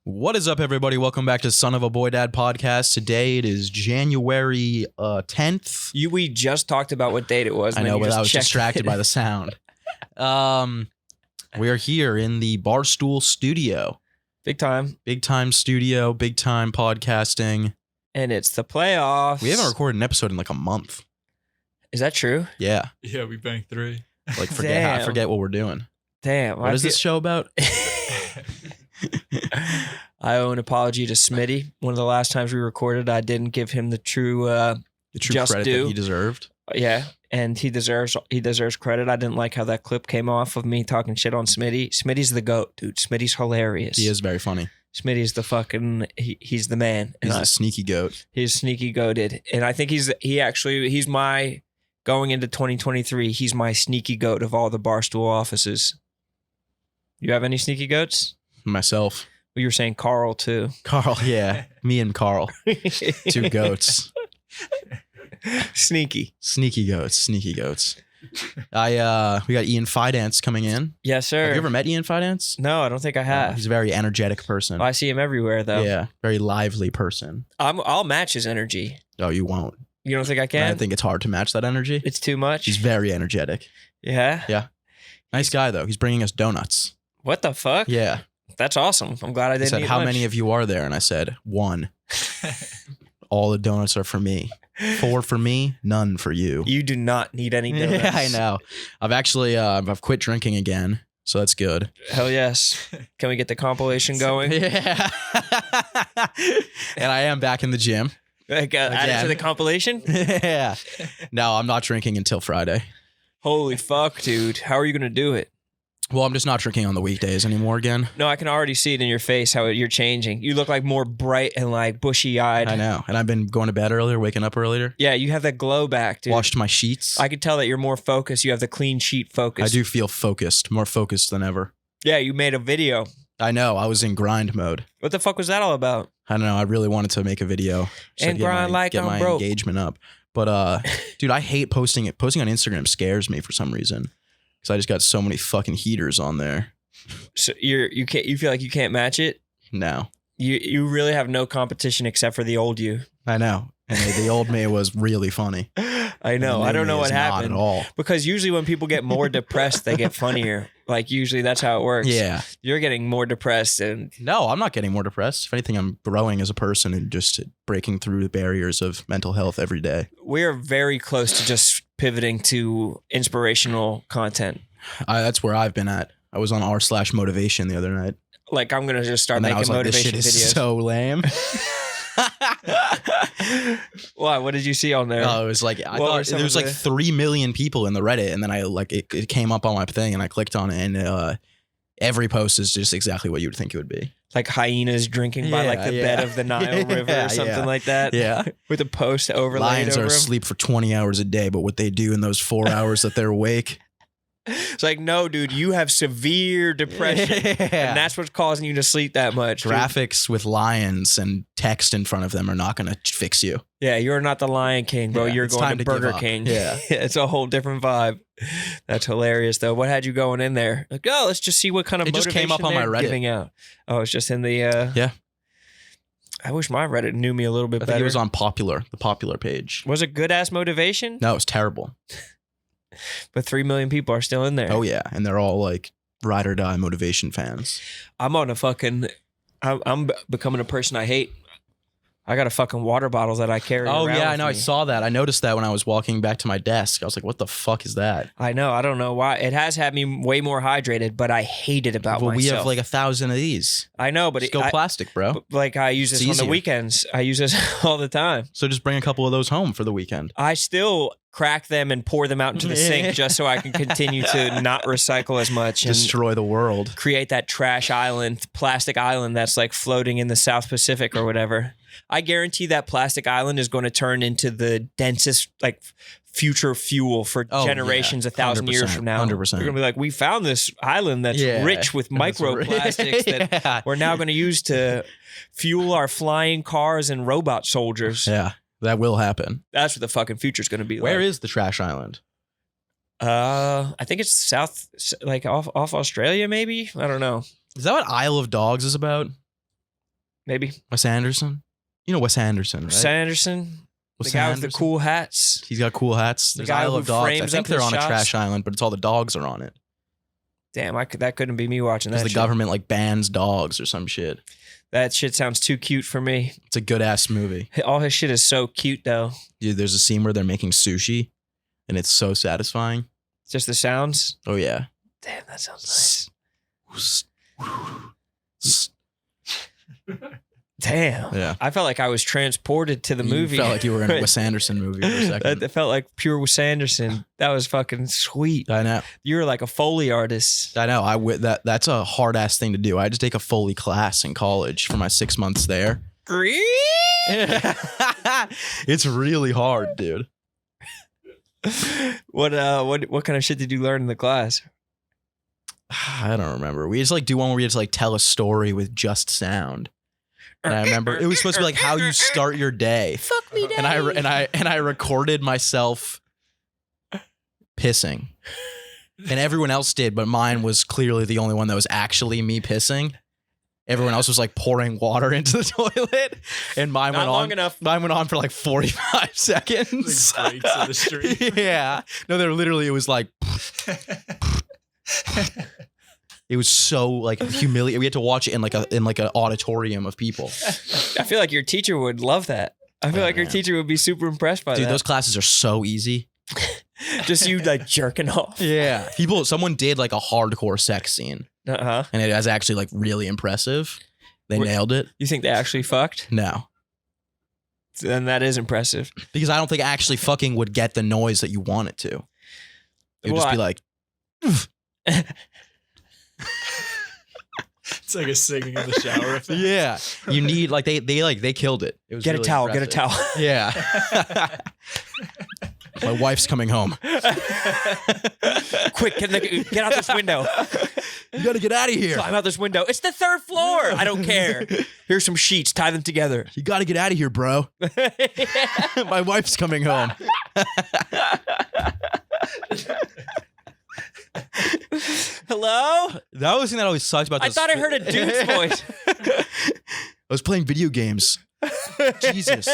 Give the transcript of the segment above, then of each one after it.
What is up, everybody? Welcome back to Son of a Boy Dad podcast. Today it is January 10th. We just talked about what date it was. I know, but I was distracted by the sound. We are here in the Barstool studio. Big time. Big time studio, big time podcasting. And it's the playoffs. We haven't recorded an episode in like a month. Is that true? Yeah. Yeah, we banked 3. Like, I forget what we're doing. Damn. What is this show about? I owe an apology to Smitty. One of the last times we recorded, I didn't give him the true just credit due. that he deserved. Yeah, and he deserves credit. I didn't like how that clip came off of me talking shit on Smitty. Smitty's the GOAT, dude. Smitty's hilarious. He is very funny. Smitty's the fucking he's the man. He's a sneaky goat. He's sneaky goated, and I think he's my going into 2023. He's my sneaky goat of all the Barstool offices. You have any sneaky goats? Myself. Well, you were saying Carl too. Carl, yeah. Me and Carl. 2 goats. Sneaky goats. We got Ian Fidance coming in. Yes, sir. Have you ever met Ian Fidance? No, I don't think I have. He's a very energetic person. I see him everywhere though. Yeah, very lively person. I'll match his energy. Oh, you won't. You don't think I can? I think it's hard to match that energy. It's too much. He's very energetic. Yeah? Yeah. Nice guy though. He's bringing us donuts. What the fuck? Yeah. That's awesome. I'm glad I didn't He said, eat how lunch. many of you are there? And I said, 1. All the donuts are for me. 4 for me, none for you. You do not need any donuts. Yeah, I know. I've actually I've quit drinking again, so that's good. Hell yes. Can we get the compilation going? Yeah. And I am back in the gym. Like, add it to the compilation? Yeah. No, I'm not drinking until Friday. Holy fuck, dude. How are you going to do it? Well, I'm just not drinking on the weekdays anymore again. No, I can already see it in your face how you're changing. You look like more bright and like bushy-eyed. I know. And I've been going to bed earlier, waking up earlier. Yeah, you have that glow back, dude. Washed my sheets. I could tell that you're more focused. You have the clean sheet focus. I do feel focused, more focused than ever. Yeah, you made a video. I know. I was in grind mode. What the fuck was that all about? I don't know. I really wanted to make a video. And grind like get I'm my broke. engagement up. But dude, I hate posting it. Posting on Instagram scares me for some reason. Because I just got so many fucking heaters on there. So you feel like you can't match it? No. You really have no competition except for the old you. I know. And the old me was really funny. I know. I don't know what happened. Not at all. Because usually when people get more depressed, they get funnier. Like usually that's how it works. Yeah. You're getting more depressed and No, I'm not getting more depressed. If anything, I'm growing as a person and just breaking through the barriers of mental health every day. we're very close to just pivoting to inspirational content. That's where I've been at. I was on r/motivation the other night. Like I'm gonna just start And then I making was like, this motivation shit is videos. so lame. Why? What did you see on there? Oh, it was like I What were thought some there was of like the- 3 million people in the Reddit, and then I like it came up on my thing, and I clicked on it, and every post is just exactly what you would think it would be. Like hyenas drinking by like the bed of the Nile River or something like that. Yeah, With a post overlaid lions over are them. asleep for 20 hours a day, but what they do in those 4 hours that they're awake. It's like, no, dude, you have severe depression. Yeah. And that's what's causing you to sleep that much. Dude. Graphics with lions and text in front of them are not going to fix you. Yeah, you're not the Lion King, bro. Yeah, You're it's going time to to give Burger up. King. Yeah. It's a whole different vibe. That's hilarious, though. What had you going in there? Like, oh, let's just see what kind of It just motivation came up on my they're Reddit. giving out. Oh, it's just in the... Yeah. I wish my Reddit knew me a little bit I better. think it was on the popular page. Was it good-ass motivation? No, it's terrible. But 3 million people are still in there. Oh, yeah. And they're all like ride or die motivation fans. I'm on a fucking... I'm becoming a person I hate. I got a fucking water bottle that I carry Oh, around yeah, I with know. I me. saw that. I noticed that when I was walking back to my desk. I was like, what the fuck is that? I know. I don't know why. It has had me way more hydrated, but I hate it about Well, myself. we have like 1,000 of these. I know, but Just go plastic, bro. like I use this It's on the easier. weekends. I use this all the time. So just bring a couple of those home for the weekend. I still crack them and pour them out into the sink just so I can continue to not recycle as much and Destroy the world. create that trash island, plastic island that's like floating in the South Pacific or whatever. I guarantee that plastic island is going to turn into the densest like future fuel for Oh, generations, yeah. 1,000 years from now. 100%. They're going to be like, we found this island that's Yeah. rich with That's microplastics that yeah. we're now going to use to fuel our flying cars and robot soldiers. Yeah, that will happen. That's what the fucking future's going to be Where like. is the trash island? I think it's south, like off Australia, maybe. I don't know. Is that what Isle of Dogs is about? Maybe. Wes Anderson. You know Wes Anderson, right? Wes Anderson. The Wes guy with Anderson? the cool hats. He's got cool hats. The There's guy Isle who of Dogs. I frames think up they're his on a shots. trash island, but it's all the dogs are on it. Damn, that couldn't be me watching that Because the shit. government like bans dogs or some shit. That shit sounds too cute for me. It's a good ass movie. All his shit is so cute, though. Dude, there's a scene where they're making sushi, and it's so satisfying. Just the sounds. Oh yeah. Damn, that sounds nice. Damn. Yeah. I felt like I was transported to the movie. You felt like you were in a Wes Anderson movie for a second. That felt like pure Wes Anderson. That was fucking sweet. I know. You were like a Foley artist. I know. That's a hard ass thing to do. I had to take a Foley class in college for my 6 months there. It's really hard, dude. What kind of shit did you learn in the class? I don't remember. We just like do one where we had to like tell a story with just sound. And I remember it was supposed to be like how you start your day. Fuck me, And I recorded myself pissing. And everyone else did, but mine was clearly the only one that was actually me pissing. Everyone else was like pouring water into the toilet, and mine Not went on long enough. Mine went on for like 45 seconds. Like breaks in the street. Yeah, no, it was like. It was so like humiliating. We had to watch it in like an auditorium of people. I feel like your teacher would love that. I feel like your man. teacher would be super impressed by Dude, that. those classes are so easy. Just you like jerking off. Yeah, someone did like a hardcore sex scene, Uh-huh. and it was actually like really impressive. They nailed it. You think they actually fucked? No, Then that is impressive. because I don't think actually fucking would get the noise that you want it to. It would Well, just be like. It's like a singing in the shower effect. Yeah, you need like they killed it. It was Get a really towel. impressive. Get a towel. Yeah. My wife's coming home. Quick, get out this window. You gotta get out of here. Climb out this window. It's the third floor. I don't care. Here's some sheets. Tie them together. You gotta get out of here, bro. My wife's coming home. Hello? That was the thing that always sucks about I this. thought I heard a dude's voice. I was playing video games. Jesus.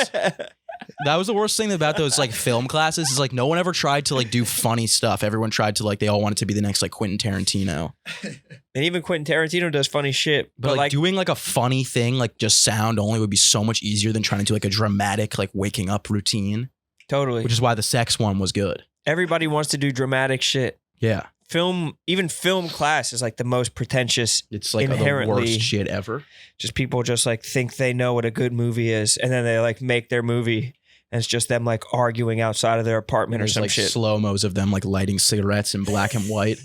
That was the worst thing about those like film classes is like no one ever tried to like do funny stuff. Everyone tried to like they all wanted to be the next like Quentin Tarantino. And even Quentin Tarantino does funny shit. But like doing like a funny thing like just sound only would be so much easier than trying to do like a dramatic like waking up routine. Totally. Which is why the sex one was good. Everybody wants to do dramatic shit. Yeah. Film class is like the most pretentious. It's like the Inherently- worst shit ever. Just people just like think they know what a good movie is, and then they like make their movie, and it's just them like arguing outside of their apartment or There's some like shit. slow-mos of them like lighting cigarettes in black and white.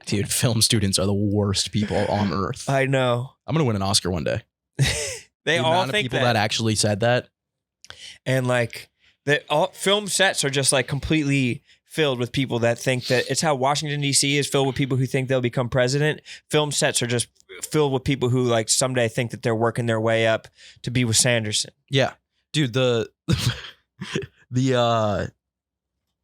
Dude, film students are the worst people on earth. I know. I'm gonna win an Oscar one day. They The all amount of think people that. that actually said that. And like all film sets are just like completely filled with people that think that it's how Washington D.C. is filled with people who think they'll become president. Film sets are just filled with people who like someday think that they're working their way up to be with Sanderson. Yeah, dude.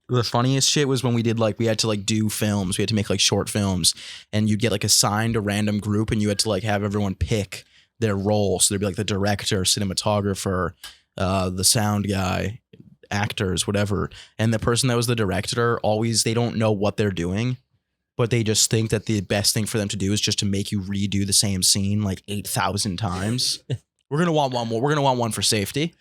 The funniest shit was when we did like we had to like do films. We had to make like short films, and you'd get like assigned a random group, and you had to like have everyone pick their role. So there'd be like the director, cinematographer, the sound guy, actors, whatever. And the person that was the director always they don't know what they're doing, but they just think that the best thing for them to do is just to make you redo the same scene like 8,000 times. We're gonna want one more. We're gonna want one for safety,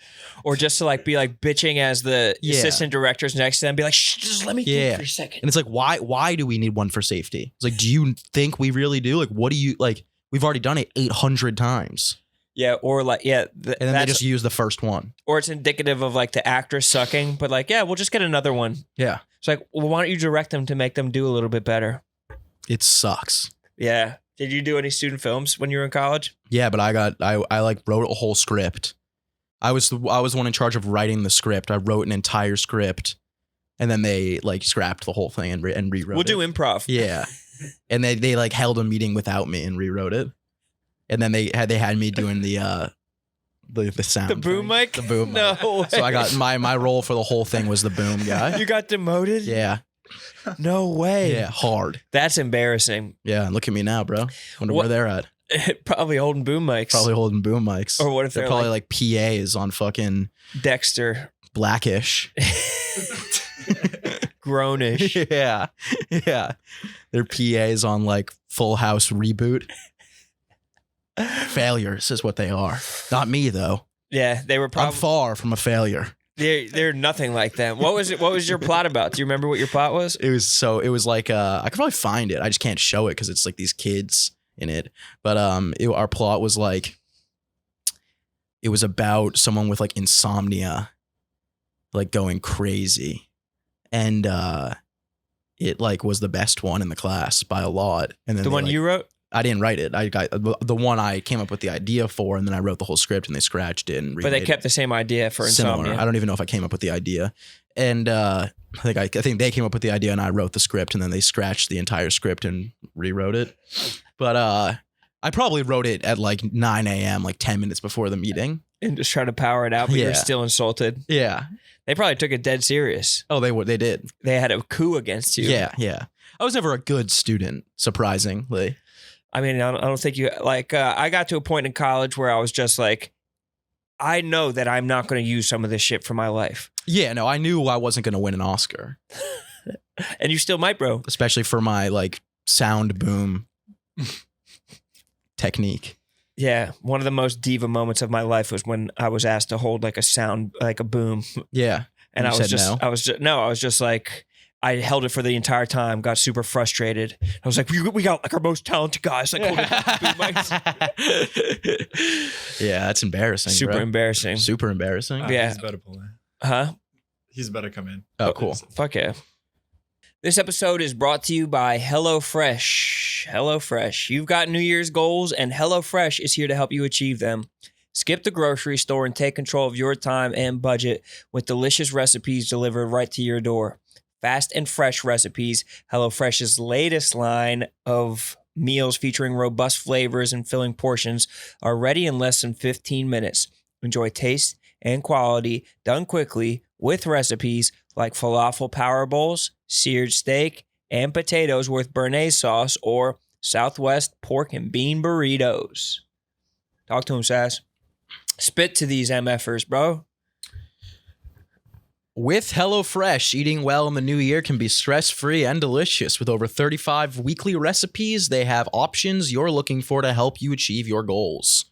Or just to like be like bitching as the Yeah. assistant directors next to them, be like, shh, just let me think Yeah. for a second. and it's like why do we need one for safety? It's like, do you think we really do? Like, what do you like? We've already done it 800 times, Yeah, or like and then they just use the first one. or it's indicative of like the actress sucking, but like, yeah, we'll just get another one. Yeah, It's like, well, why don't you direct them to make them do a little bit better? it sucks. Yeah. Did you do any student films when you were in college? Yeah, but I like wrote a whole script. I was the one in charge of writing the script. I wrote an entire script, and then they like scrapped the whole thing and rewrote We'll it. do improv. Yeah, and they like held a meeting without me and rewrote it, and then they had me doing the sound, The boom thing. mic? the boom. No mic. way. So I got my role for the whole thing was the boom guy. You got demoted? Yeah, No way. yeah, hard. That's embarrassing. Yeah, and look at me now, bro. Wonder What- where they're at. Probably holding boom mics. Probably holding boom mics. Or what if they're they're probably like PAs on fucking Dexter, Blackish. Grownish. Yeah. Their PAs on like Full House Reboot. Failures is what they are. Not me though. Yeah, they were I'm probably far from a failure. they're nothing like them. What was it? What was your plot about? Do you remember what your plot was? It was like I could probably find it. I just can't show it because it's like these kids in it. But our plot was like it was about someone with like insomnia, like going crazy, and it like was the best one in the class by a lot. And then The one you wrote? I didn't write it. I got the one I came up with the idea for, and then I wrote the whole script, and they scratched it and But they kept the same idea for similar. insomnia. I don't even know if I came up with the idea, and I think they came up with the idea, and I wrote the script, and then they scratched the entire script and rewrote it. But I probably wrote it at like 9 a.m., like 10 minutes before the meeting, And just trying to power it out, but you're Yeah. still insulted. Yeah. They probably took it dead serious. Oh, they did. They had a coup against you. Yeah. I was never a good student, surprisingly. I mean, I don't think you like. I got to a point in college where I was just like, I know that I'm not going to use some of this shit for my life, Yeah, no, I knew I wasn't going to win an Oscar, and you still might, bro. especially for my like sound boom technique. Yeah, one of the most diva moments of my life was when I was asked to hold like a sound, like a boom, Yeah. and You I was said just, no? I was just like, I held it for the entire time, got super frustrated. I was like, we got like our most talented guys, like holding boom mics. Yeah, that's embarrassing. Super bro. embarrassing. Super embarrassing. Yeah. He's about to pull in. Huh? He's about to come in. Oh, cool. Fuck yeah. This episode is brought to you by HelloFresh. HelloFresh. You've got New Year's goals, and HelloFresh is here to help you achieve them. Skip the grocery store and take control of your time and budget with delicious recipes delivered right to your door. Fast and fresh recipes. HelloFresh's latest line of meals featuring robust flavors and filling portions are ready in less than 15 minutes. Enjoy taste and quality done quickly with recipes like falafel power bowls, seared steak, and potatoes with béarnaise sauce or Southwest pork and bean burritos. Talk to him, Sass. Spit to these MFers, bro. With HelloFresh, eating well in the new year can be stress-free and delicious. With over 35 weekly recipes, they have options you're looking for to help you achieve your goals.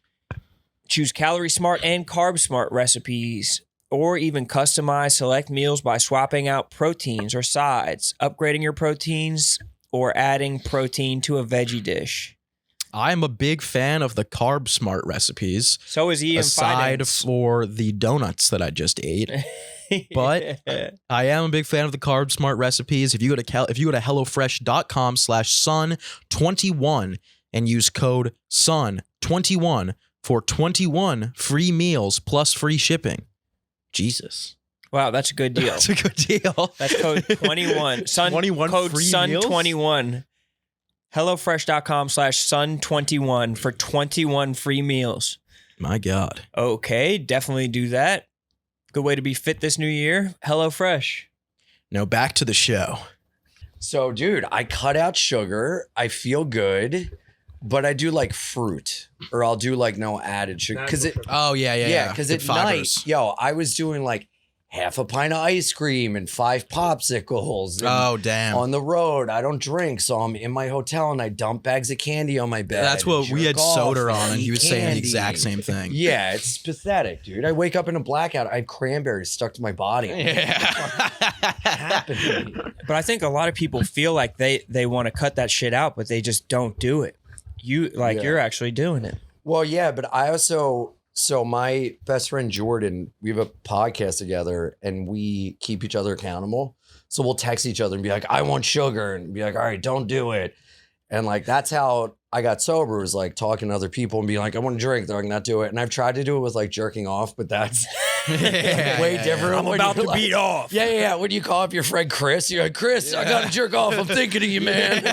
Choose calorie smart and carb smart recipes, or even customize select meals by swapping out proteins or sides, upgrading your proteins, or adding protein to a veggie dish. I'm a big fan of the Carb Smart recipes, So is Ian aside Fidance. for the donuts that I just ate. But I am a big fan of the Carb Smart recipes. If you go to hellofresh.com/sun21 and use code SUN21 for 21 free meals plus free shipping. Jesus. Wow, that's a good deal. That's a good deal. That's code 21. Sun, 21 code free SUN21. HelloFresh.com/sun21 for 21 free meals. My God. Okay, definitely do that. Good way to be fit this new year. HelloFresh. Now back to the show. So, dude, I cut out sugar. I feel good, but I do like fruit, or I'll do like no added sugar. Because it, Oh, yeah. because Good at fibers. night, yo, I was doing like half a pint of ice cream and 5 popsicles. And Oh, damn. on the road, I don't drink, so I'm in my hotel and I dump bags of candy on my bed. That's what and we had jerk off Soda on, and eat he was saying the candy. exact same thing. Yeah, it's pathetic, dude. I wake up in a blackout. I have cranberries stuck to my body. Happened to me. But I think a lot of people feel like they want to cut that shit out, but they just don't do it. You're actually doing it. Well, yeah, but I also, so my best friend Jordan, we have a podcast together and we keep each other accountable. So we'll text each other and be like, I want sugar, and be like, all right, don't do it. And like, that's how I got sober, was like talking to other people and being like, I want to drink. They're like, not do it. And I've tried to do it with like jerking off, but that's way different. I'm when about you're to like- beat off. Yeah. When you call up your friend Chris, you're like, Chris, I got to jerk off. I'm thinking of you, man.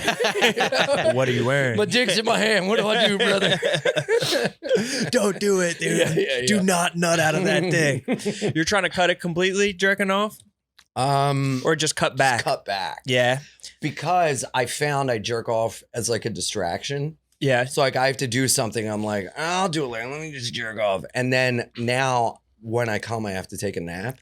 What are you wearing? My dick's in my hand. What do I do, brother? Don't do it, dude. Yeah. Do not nut out of that thing. You're trying to cut it completely, jerking off? Or just cut back? Cut back. Yeah. Because I found I jerk off as like a distraction. Yeah. So like I have to do something. I'm like, I'll do it later. Let me just jerk off. And then now when I come, I have to take a nap.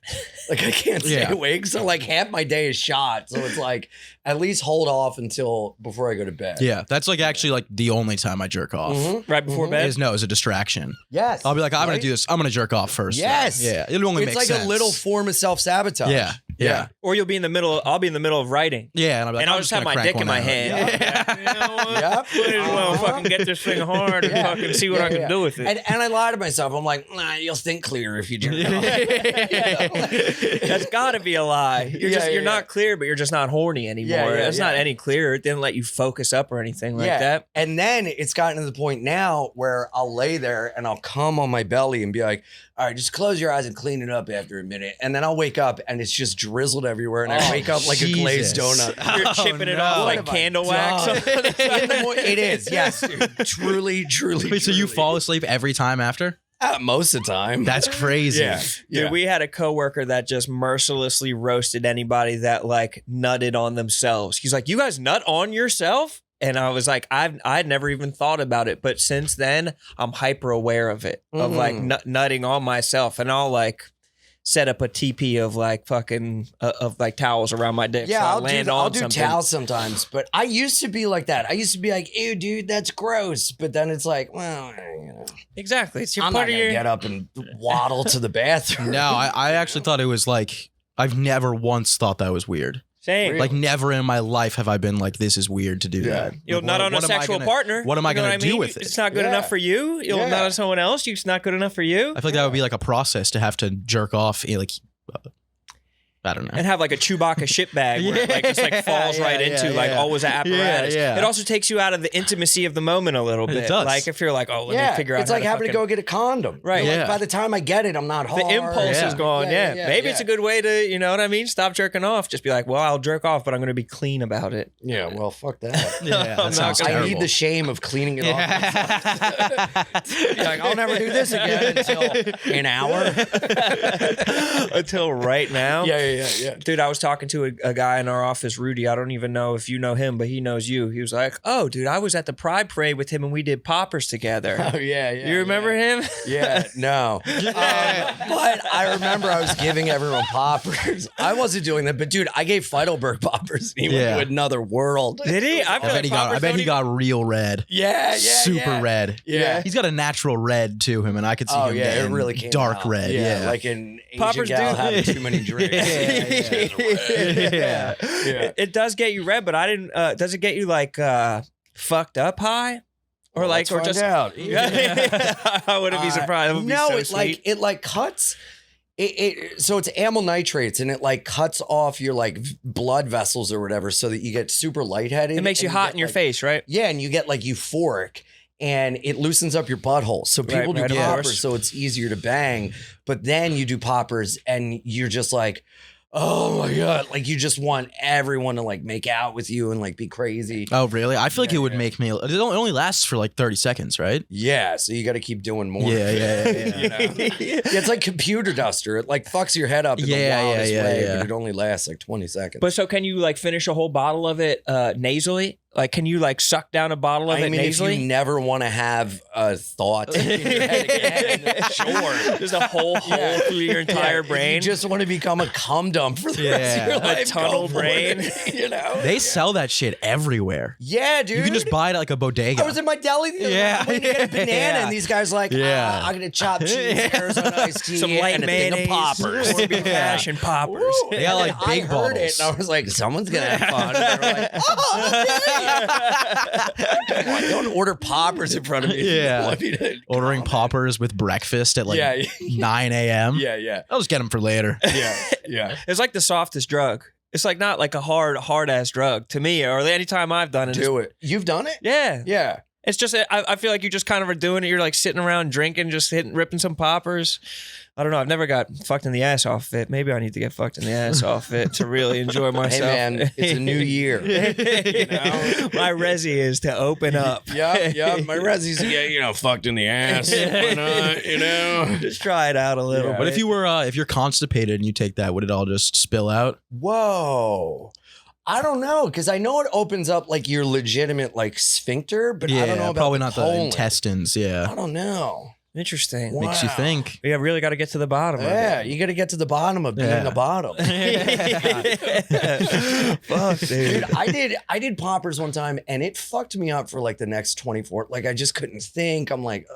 Like I can't stay awake. So like half my day is shot. So it's like at least hold off until before I go to bed. Yeah, that's like actually like the only time I jerk off. Right before bed. Is a distraction. Yes. I'll be like, I'm gonna right? do this. I'm gonna jerk off first. Yes. Yeah. It'll only It's make like sense. a little form of self-sabotage. Yeah. Yeah. Or you'll be in the middle. I'll be in the middle of writing. Yeah. And I'll be like, And I'll just have gonna my crack dick in one my out. hand. Yeah. You know what? Yep. Might as well fucking get this thing hard and fucking see what I can do with it. And I lie to myself. I'm like, nah, you'll think clearer if you jerk off. That's got to be a lie. You're not clear, but you're just not horny anymore. It's not any clearer. It didn't let you focus up or anything like that. And then it's gotten to the point now where I'll lay there and I'll come on my belly and be like, all right, just close your eyes and clean it up after a minute. And then I'll wake up and it's just drizzled everywhere. And I wake up like a glazed donut. You're chipping it off like candle wax. It is, yes, dude. Truly. Wait, so you fall asleep every time after? Most of the time. That's crazy. Dude, we had a coworker that just mercilessly roasted anybody that like nutted on themselves. He's like, "You guys nut on yourself?" And I was like, I'd never even thought about it, but since then I'm hyper aware of it, of like nutting on myself, and I'll like set up a TP of like fucking of like towels around my dick. Yeah, so I'll do towels sometimes, but I used to be like that. I used to be like, ew, dude, that's gross. But then it's like, well, you know, exactly. It's your I'm not part of gonna your get up and waddle to the bathroom. No, I actually thought it was like, I've never once thought that was weird. Same. Really? Like never in my life have I been like, this is weird to do that. You'll Like, nut on a what am I sexual gonna- partner. What am I You know going what to do mean? with it? It's not good enough for you. You'll nut on someone else. It's not good enough for you. I feel like that would be like a process to have to jerk off. Like, I don't know. And have like a Chewbacca shit bag where it like just like falls right into like always an apparatus. Yeah. It also takes you out of the intimacy of the moment a little bit. does. Like if you're like, oh, let me figure out. It's like having to go get a condom. Right. Like, Yeah. by the time I get it, I'm not hard. The impulse is gone. Yeah. Maybe it's a good way to, you know what I mean? Stop jerking off. Just be like, well, I'll jerk off, but I'm going to be clean about it. Yeah, well, fuck that. Yeah, that sounds I terrible. need the shame of cleaning it off. Be like, I'll never do this again until an hour. Until right now. Yeah. Dude, I was talking to a guy in our office, Rudy. I don't even know if you know him, but he knows you. He was like, oh, dude, I was at the Pride Parade with him and we did poppers together. Oh, yeah. You remember him? Yeah, no. But I remember I was giving everyone poppers. I wasn't doing that, but dude, I gave Feidelberg poppers. And he went to another world. Did he? I bet he got real red. Yeah, Super red. Yeah. He's got a natural red to him, and I could see him it getting really came dark out. red. Yeah. like an Asian Poppers gal do- having too many drinks. Yeah. It does get you red, but I didn't. Does it get you like fucked up high, or Well, like, let's or find just? out. I wouldn't be surprised. It would be no, so it sweet. like cuts. So it's amyl nitrates, and it like cuts off your like blood vessels or whatever, so that you get super lightheaded. It makes you and hot get, in your like- face, right? Yeah, and you get like euphoric, and it loosens up your butthole. So people Right, do of poppers, course. so it's easier to bang. But then you do poppers, and you're just like, oh my god, like you just want everyone to like make out with you and like be crazy. Oh, really? I feel like it would make me. It only lasts for like 30 seconds, right? Yeah, so you got to keep doing more. Yeah. You know? Yeah, it's like computer duster. It like fucks your head up in the wildest way, but it only lasts like 20 seconds. But so can you like finish a whole bottle of it nasally? Like, can you like suck down a bottle of it nasally? if you never want to have a thought in your head again, sure. There's a whole hole through your entire brain. You just want to become a cum dump for the rest of your A life. tunnel Go for brain. it, you know? They sell that shit everywhere. Yeah, dude. You can just buy it at like a bodega. I was in my deli the other day. I went to get a banana, and these guys like, I'm gonna chop cheese, Arizona iced tea, Some light and a mayonnaise, thing of poppers. corned mash, and poppers. Ooh, They got, and like, then big I heard it, bottles. and I was like, someone's gonna have fun. And they were like, oh, don't order poppers in front of me. Yeah. If you want me to Ordering comment. poppers with breakfast at like 9 a.m. Yeah. I'll just get them for later. Yeah. It's like the softest drug. It's like not like a hard ass drug to me, or anytime I've done it. Do it. You've done it? Yeah. Yeah. It's just, I feel like you just kind of are doing it. You're like sitting around drinking, just ripping some poppers. I don't know. I've never got fucked in the ass off it. Maybe I need to get fucked in the ass off it to really enjoy myself. Hey man, it's a new year. You know? My resi is to open up. Yeah. My resi's to get, fucked in the ass. Why not, Just try it out a little. But if you were, if you're constipated and you take that, would it all just spill out? Whoa. I don't know, because I know it opens up like your legitimate like sphincter, but I don't know about probably the not colon. the intestines. Yeah, I don't know. Interesting. Wow. makes you think. Yeah, really got to get to the bottom Yeah, of you got to get to the bottom of being Yeah. the bottom. it. Fuck, dude. Dude, I did poppers one time and it fucked me up for like the next 24. Like I just couldn't think. I'm like,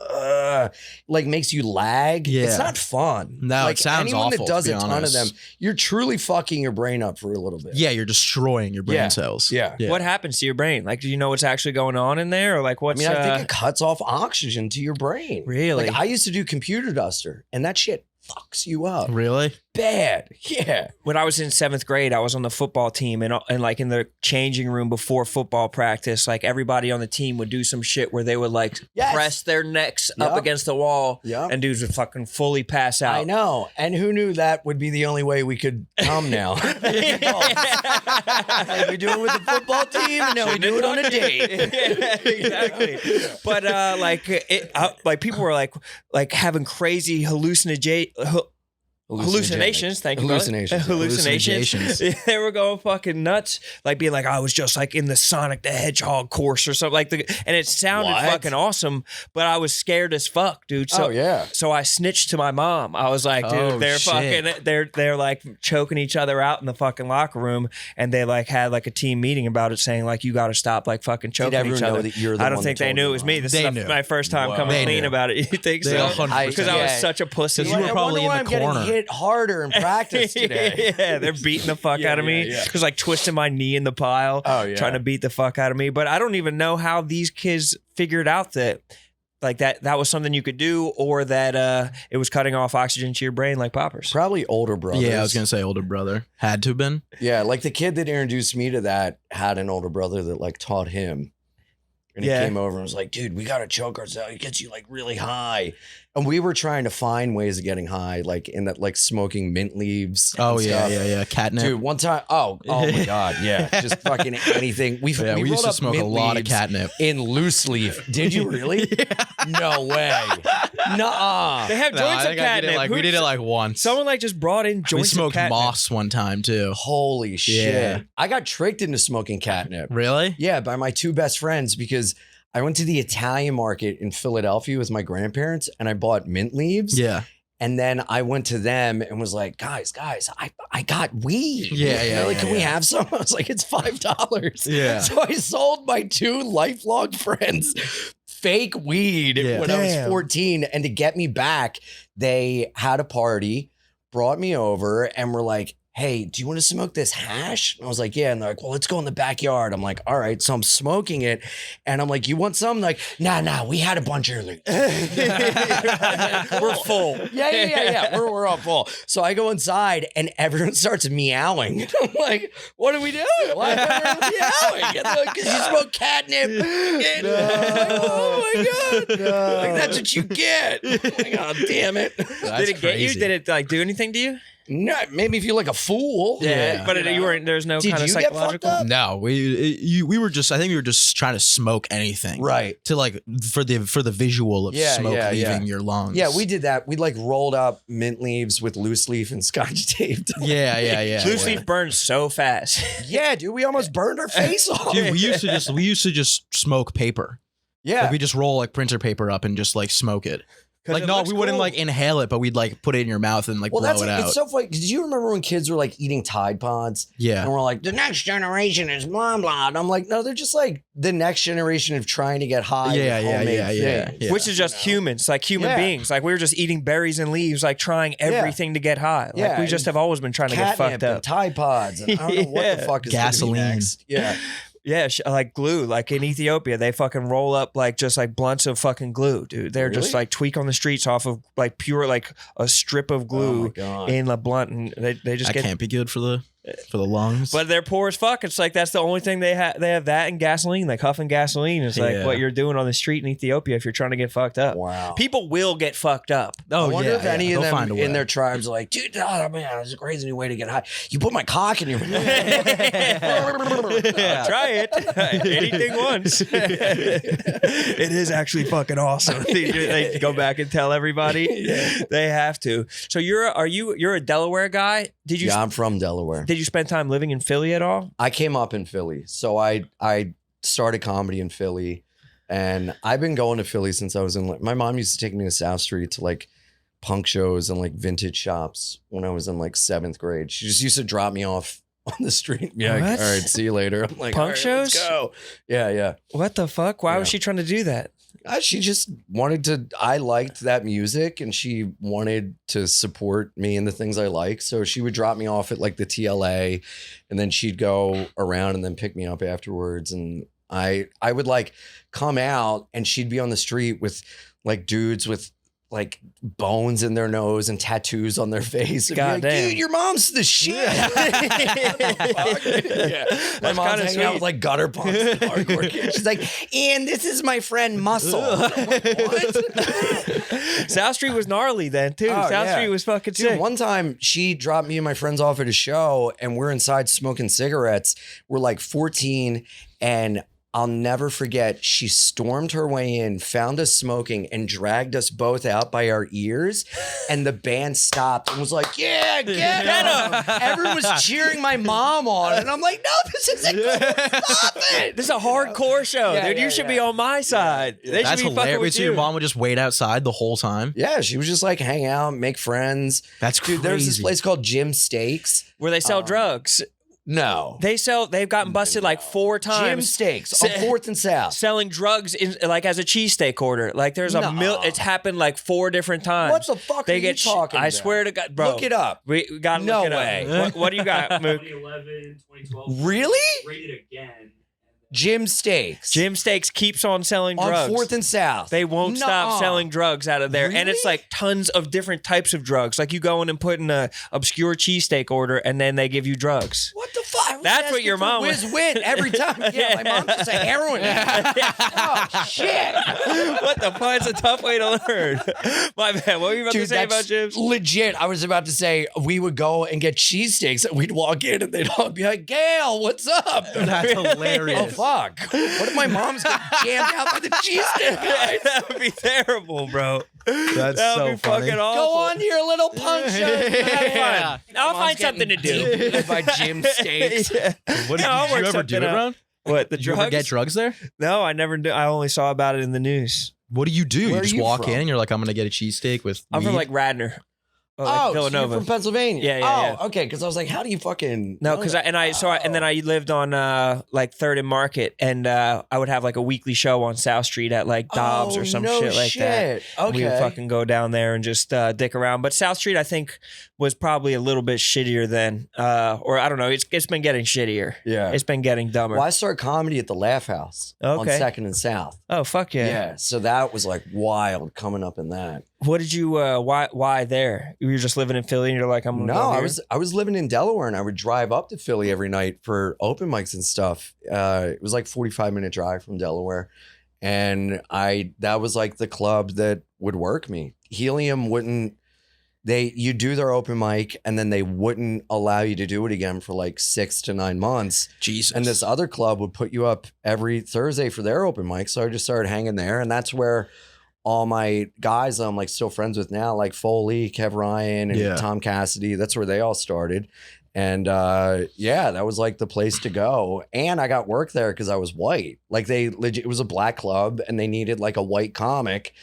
like makes you lag. Yeah. It's not fun. No, like it sounds anyone awful, that does to a be ton honest. of them, you're truly fucking your brain up for a little bit. Yeah, you're destroying your brain Yeah. cells. Yeah. What happens to your brain? Like, do you know what's actually going on in there, or like I what's? mean, I think it cuts off oxygen to your brain. Really? Like I used to do computer duster and that shit fucks you up. Really? Bad. Yeah. When I was in 7th grade, I was on the football team, and like in the changing room before football practice, like everybody on the team would do some shit where they would like Yes. press their necks up Yup. against the wall, Yup. and dudes would fucking fully pass out. I know. And who knew that would be the only way we could come now? Like, we do it with the football team and now we do it on a date. Exactly. But like people were like having crazy hallucinations. Thank you. brother. Hallucinations. Hallucinations. They were going fucking nuts. Like being like, I was just like in the Sonic the Hedgehog course or something and it sounded What? fucking awesome, but I was scared as fuck, dude. So Oh, yeah. So I snitched to my mom. I was like, dude, Oh, they're shit. fucking they're like choking each other out in the fucking locker room, and they like had like a team meeting about it, saying like, you got to stop like fucking choking everyone each know other. that you're the I don't one think that they told knew your it was mom? me. This They is knew. my first time Wow. coming They clean knew. about it. You think They so? 100% Because I was Yeah. such a pussy. You were probably why in I'm the getting corner. hit harder in practice today. Yeah, they're beating the fuck Yeah, out of me. yeah, yeah. Because like twisting my knee in the pile, Oh, yeah. trying to beat the fuck out of me. But I don't even know how these kids figured out that like that was something you could do, or that it was cutting off oxygen to your brain like poppers. Probably older brothers. Yeah, I was gonna say older brother. Had to have been. Yeah, like the kid that introduced me to that had an older brother that like taught him. And Yeah. he came over and was like, dude, we got to choke ourselves. It gets you like really high. And we were trying to find ways of getting high, like in that, like smoking mint leaves. and Oh yeah, stuff. yeah. Catnip. Dude, one time, oh my God, yeah. Just fucking anything. We yeah, we used rolled to up smoke a mint lot of leaves catnip. in loose leaf. Did you really? No way. Nuh-uh. They have No, joints I of think I did catnip. it like we did it like once. Someone like just brought in we joints smoked of catnip. moss one time too. Holy shit. Yeah. I got tricked into smoking catnip. Really? Yeah, by my two best friends because I went to the Italian market in Philadelphia with my grandparents and I bought mint leaves. Yeah. And then I went to them and was like, guys, I got weed. Yeah, yeah, They're like, yeah, can we yeah. have some? I was like, it's $5. Yeah. So I sold my two lifelong friends fake weed Yeah. when I was Damn. 14. And to get me back, they had a party, brought me over and were like, hey, do you want to smoke this hash? And I was like, yeah. And they're like, well, let's go in the backyard. I'm like, all right. So I'm smoking it. And I'm like, you want some? Like, nah, we had a bunch earlier. We're full. Yeah. We're all full. So I go inside and everyone starts meowing. I'm like, what are we doing? Why are everyone meowing? And they're like, because you smoke catnip. And I'm like, oh my God. Like, that's what you get. I'm like, oh, damn it. Did it get you? Did it like do anything to you? No, made me feel like a fool. Yeah. But you weren't. There's no Did kind of you get fucked psychological. up? No, we were just. I think we were just trying to smoke anything, Right. To like for the visual of Yeah, smoke yeah, leaving yeah. your lungs. Yeah, we did that. We like rolled up mint leaves with loose leaf and scotch tape. Yeah. Loose leaf burns so fast. Yeah, dude, we almost burned our face off. Dude, we used to just smoke paper. Yeah. Like we just roll like printer paper up and just like smoke it. 'Cause Like it no, looks we wouldn't cool. like inhale it, but we'd like put it in your mouth and like Well, blow that's it out. it's so funny. Did you remember when kids were like eating Tide Pods? Yeah. And we're like, the next generation is blah blah. And I'm like, no, they're just like the next generation of trying to get high. Yeah, with yeah, homemade yeah. things. Which is just humans, like human Yeah. beings. Like we were just eating berries and leaves, like trying everything to get high. Like Yeah, we just and have always been trying to get Catnip fucked and up. Tide Pods. And I don't know what the Yeah. fuck is gonna be Gasoline. next. Yeah. Yeah, like glue. Like in Ethiopia, they fucking roll up like just like blunts of fucking glue, dude. They're just Really? like tweak on the streets off of like pure like a strip of Oh my glue God. in a blunt, and they just That get. can't be good for the lungs. But they're poor as fuck. It's like that's the only thing they have. They have that and gasoline, like huffing gasoline. It's like Yeah. what you're doing on the street in Ethiopia if you're trying to get fucked up. Wow. People will get fucked up. oh I wonder yeah, if any of they'll find them a way. in their tribes are like, dude, oh man, it's a crazy new way to get high. You put my cock in your mouth. Yeah, try it. Anything once. It is actually fucking awesome. They go back and tell everybody. They have to. So you're a Delaware guy? Did you? Yeah, I'm from Delaware. did you spend time living in Philly at all? I came up in Philly. So I started comedy in Philly. And I've been going to Philly since I was in, my mom used to take me to South Street to like punk shows and like vintage shops when I was in like 7th grade. She just used to drop me off on the street and be like, What? all right, see you later. I'm like, Punk all right, shows? let's go. Yeah. What the fuck? Why was Yeah. she trying to do that? She just wanted to, I liked that music and she wanted to support me in the things I like. So she would drop me off at like the TLA and then she'd go around and then pick me up afterwards. And I would like come out and she'd be on the street with like dudes with like bones in their nose and tattoos on their face. And be like, Goddamn. dude, your mom's the shit. Yeah. My mom's kinda hanging out sweet. with like gutter punks and hardcore kids. She's like, and this is my friend Muscle. I'm like, what? South Street was gnarly then too. Oh, South yeah. Street was fucking Dude, sick. one time she dropped me and my friends off at a show and we're inside smoking cigarettes. We're like 14 and I'll never forget, she stormed her way in, found us smoking, and dragged us both out by our ears. And the band stopped and was like, yeah, get him. Everyone was cheering my mom on. And I'm like, no, this isn't cool. Stop it. This is a hardcore show, Yeah, dude. yeah, You should yeah. be on my side. They That's should be fucking hilarious. with So you. your mom would just wait outside the whole time. Yeah, she was just like hang out, make friends. That's crazy. Dude, there's this place called Jim Steaks. Where they sell drugs. No. They've gotten busted like 4 Jim times. Steaks on 4th and South. Selling drugs in like as a cheesesteak order. Like there's a No. it's happened like 4 different times. What the fuck are you talking I about? swear to God, bro. Look it up. We gotta No look it way. up. What do you got, Mook? 2011, 2012. Really? Rated again. Jim Steaks. Jim Steaks keeps on selling on drugs. 4th and South. They won't stop Nuh-uh. selling drugs out of there. And it's Really? like tons of different types of drugs. Like you go in and put in a obscure cheesesteak order and then they give you drugs. What the fuck? I was That's what asking your for mom Whiz was- Wit every time. Yeah, my mom's just a heroin addict. Oh, shit. What the fuck? It's a tough way to learn. My bad. What were you about to say about that's Jim's? legit. I was about to say we would go and get cheesesteaks and we'd walk in and they'd all be like, Gail, what's up? That's hilarious. Oh, fuck. What if my mom's getting jammed out by the cheesesteak guys? That would be terrible, bro. That's That so would be funny. fucking awful. Go on to your little punk show. Have fun. I'll Mom's find something to getting do. deep by Jim Steaks. What No, I'll did you work ever do something it, out. Ron? What, the Did you ever drugs? get drugs there? No, I never did. I only saw about it in the news. What do? Where You are just you walk from? in and you're like, I'm gonna get a cheesesteak with I'm from weed? like Radnor. Like So you're Villanova. from Pennsylvania. Yeah, Oh, okay. Because I was like, how do you fucking No, know because that? and then I lived on like 3rd and Market, and I would have like a weekly show on South Street at like Dobbs or some no shit like that. Okay. We would fucking go down there and just dick around. But South Street, I think, was probably a little bit shittier then, or I don't know. It's been getting shittier. Yeah. It's been getting dumber. Well, I started comedy at the Laugh House on Okay. 2nd and South. Oh fuck yeah. Yeah. So that was like wild coming up in that. What did you? Why there? You were just living in Philly, and you're like, I'm gonna No, go I here? was living in Delaware and I would drive up to Philly every night for open mics and stuff. It was like 45-minute drive from Delaware. And that was like the club that would work me. Helium wouldn't you do their open mic and then they wouldn't allow you to do it again for like 6 to 9 months. Jesus. And this other club would put you up every Thursday for their open mic. So I just started hanging there. And that's where all my guys I'm like still friends with now, like Foley, Kev Ryan, and Yeah. Tom Cassidy, that's where they all started. And yeah, that was like the place to go. And I got work there because I was white. Like it was a black club and they needed like a white comic.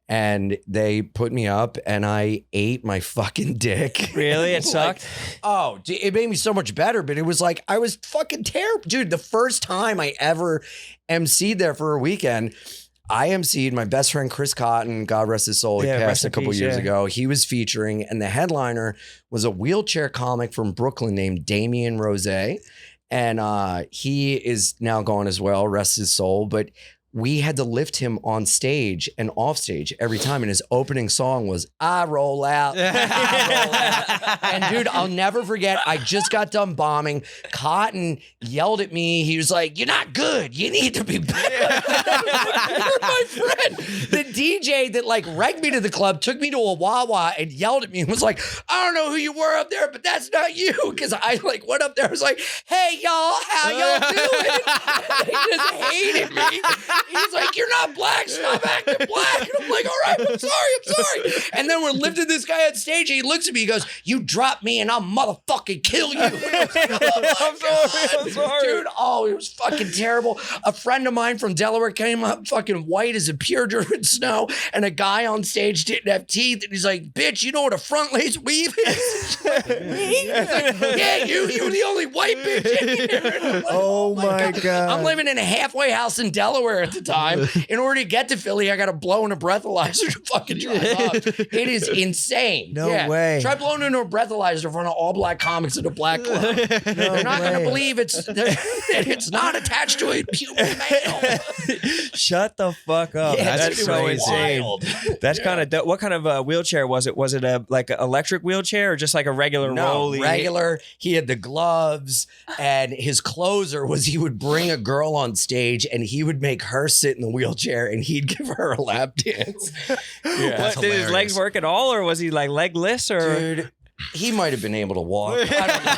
And they put me up and I ate my fucking dick. Really? It Like, sucked? oh, it made me so much better, but it was like, I was fucking terrible. Dude, the first time I ever MC'd there for a weekend, I MC'd my best friend Chris Cotton, God rest his soul, he Yeah, passed rest a in couple peace, years yeah. ago. He was featuring, and the headliner was a wheelchair comic from Brooklyn named Damien Rose. And he is now gone as well, rest his soul. But we had to lift him on stage and off stage every time. And his opening song was, I roll out, I roll out. And dude, I'll never forget, I just got done bombing. Cotton yelled at me. He was like, you're not good. You need to be better. You're my friend. The DJ that like regged me to the club took me to a Wawa and yelled at me and was like, I don't know who you were up there, but that's not you. Because I like went up there. I was like, hey, y'all, how y'all doing? They just hated me. He's like, you're not black. Stop acting black. And I'm like, all right, I'm sorry. And then we're lifting this guy on stage. And he looks at me. He goes, you drop me and I'll motherfucking kill you. I'm sorry. Dude, oh, it was fucking terrible. A friend of mine from Delaware came up fucking white as a pure German snow. And a guy on stage didn't have teeth. And he's like, bitch, you know what a front lace weave is? Me? Like, yeah, you were the only white bitch in here. Like, Oh my God. I'm living in a halfway house in Delaware at the time. In order to get to Philly, I got to blow in a breathalyzer to fucking drive up. It is insane. No way. Try blowing into a breathalyzer in front of all black comics in a black club. They're not going to believe it's not attached to a human male. Shut the fuck up. Yeah, That's it's so wild. insane. That's kind of dope. What kind of wheelchair was it? Was it like an electric wheelchair or just like a regular rolly? Regular. He had the gloves, and his closer was he would bring a girl on stage and he would make her sit in the wheelchair and he'd give her a lap dance. Yeah. That's Did his legs hilarious. work at all, or was he like legless? Or Dude, he might have been able to walk. I don't know.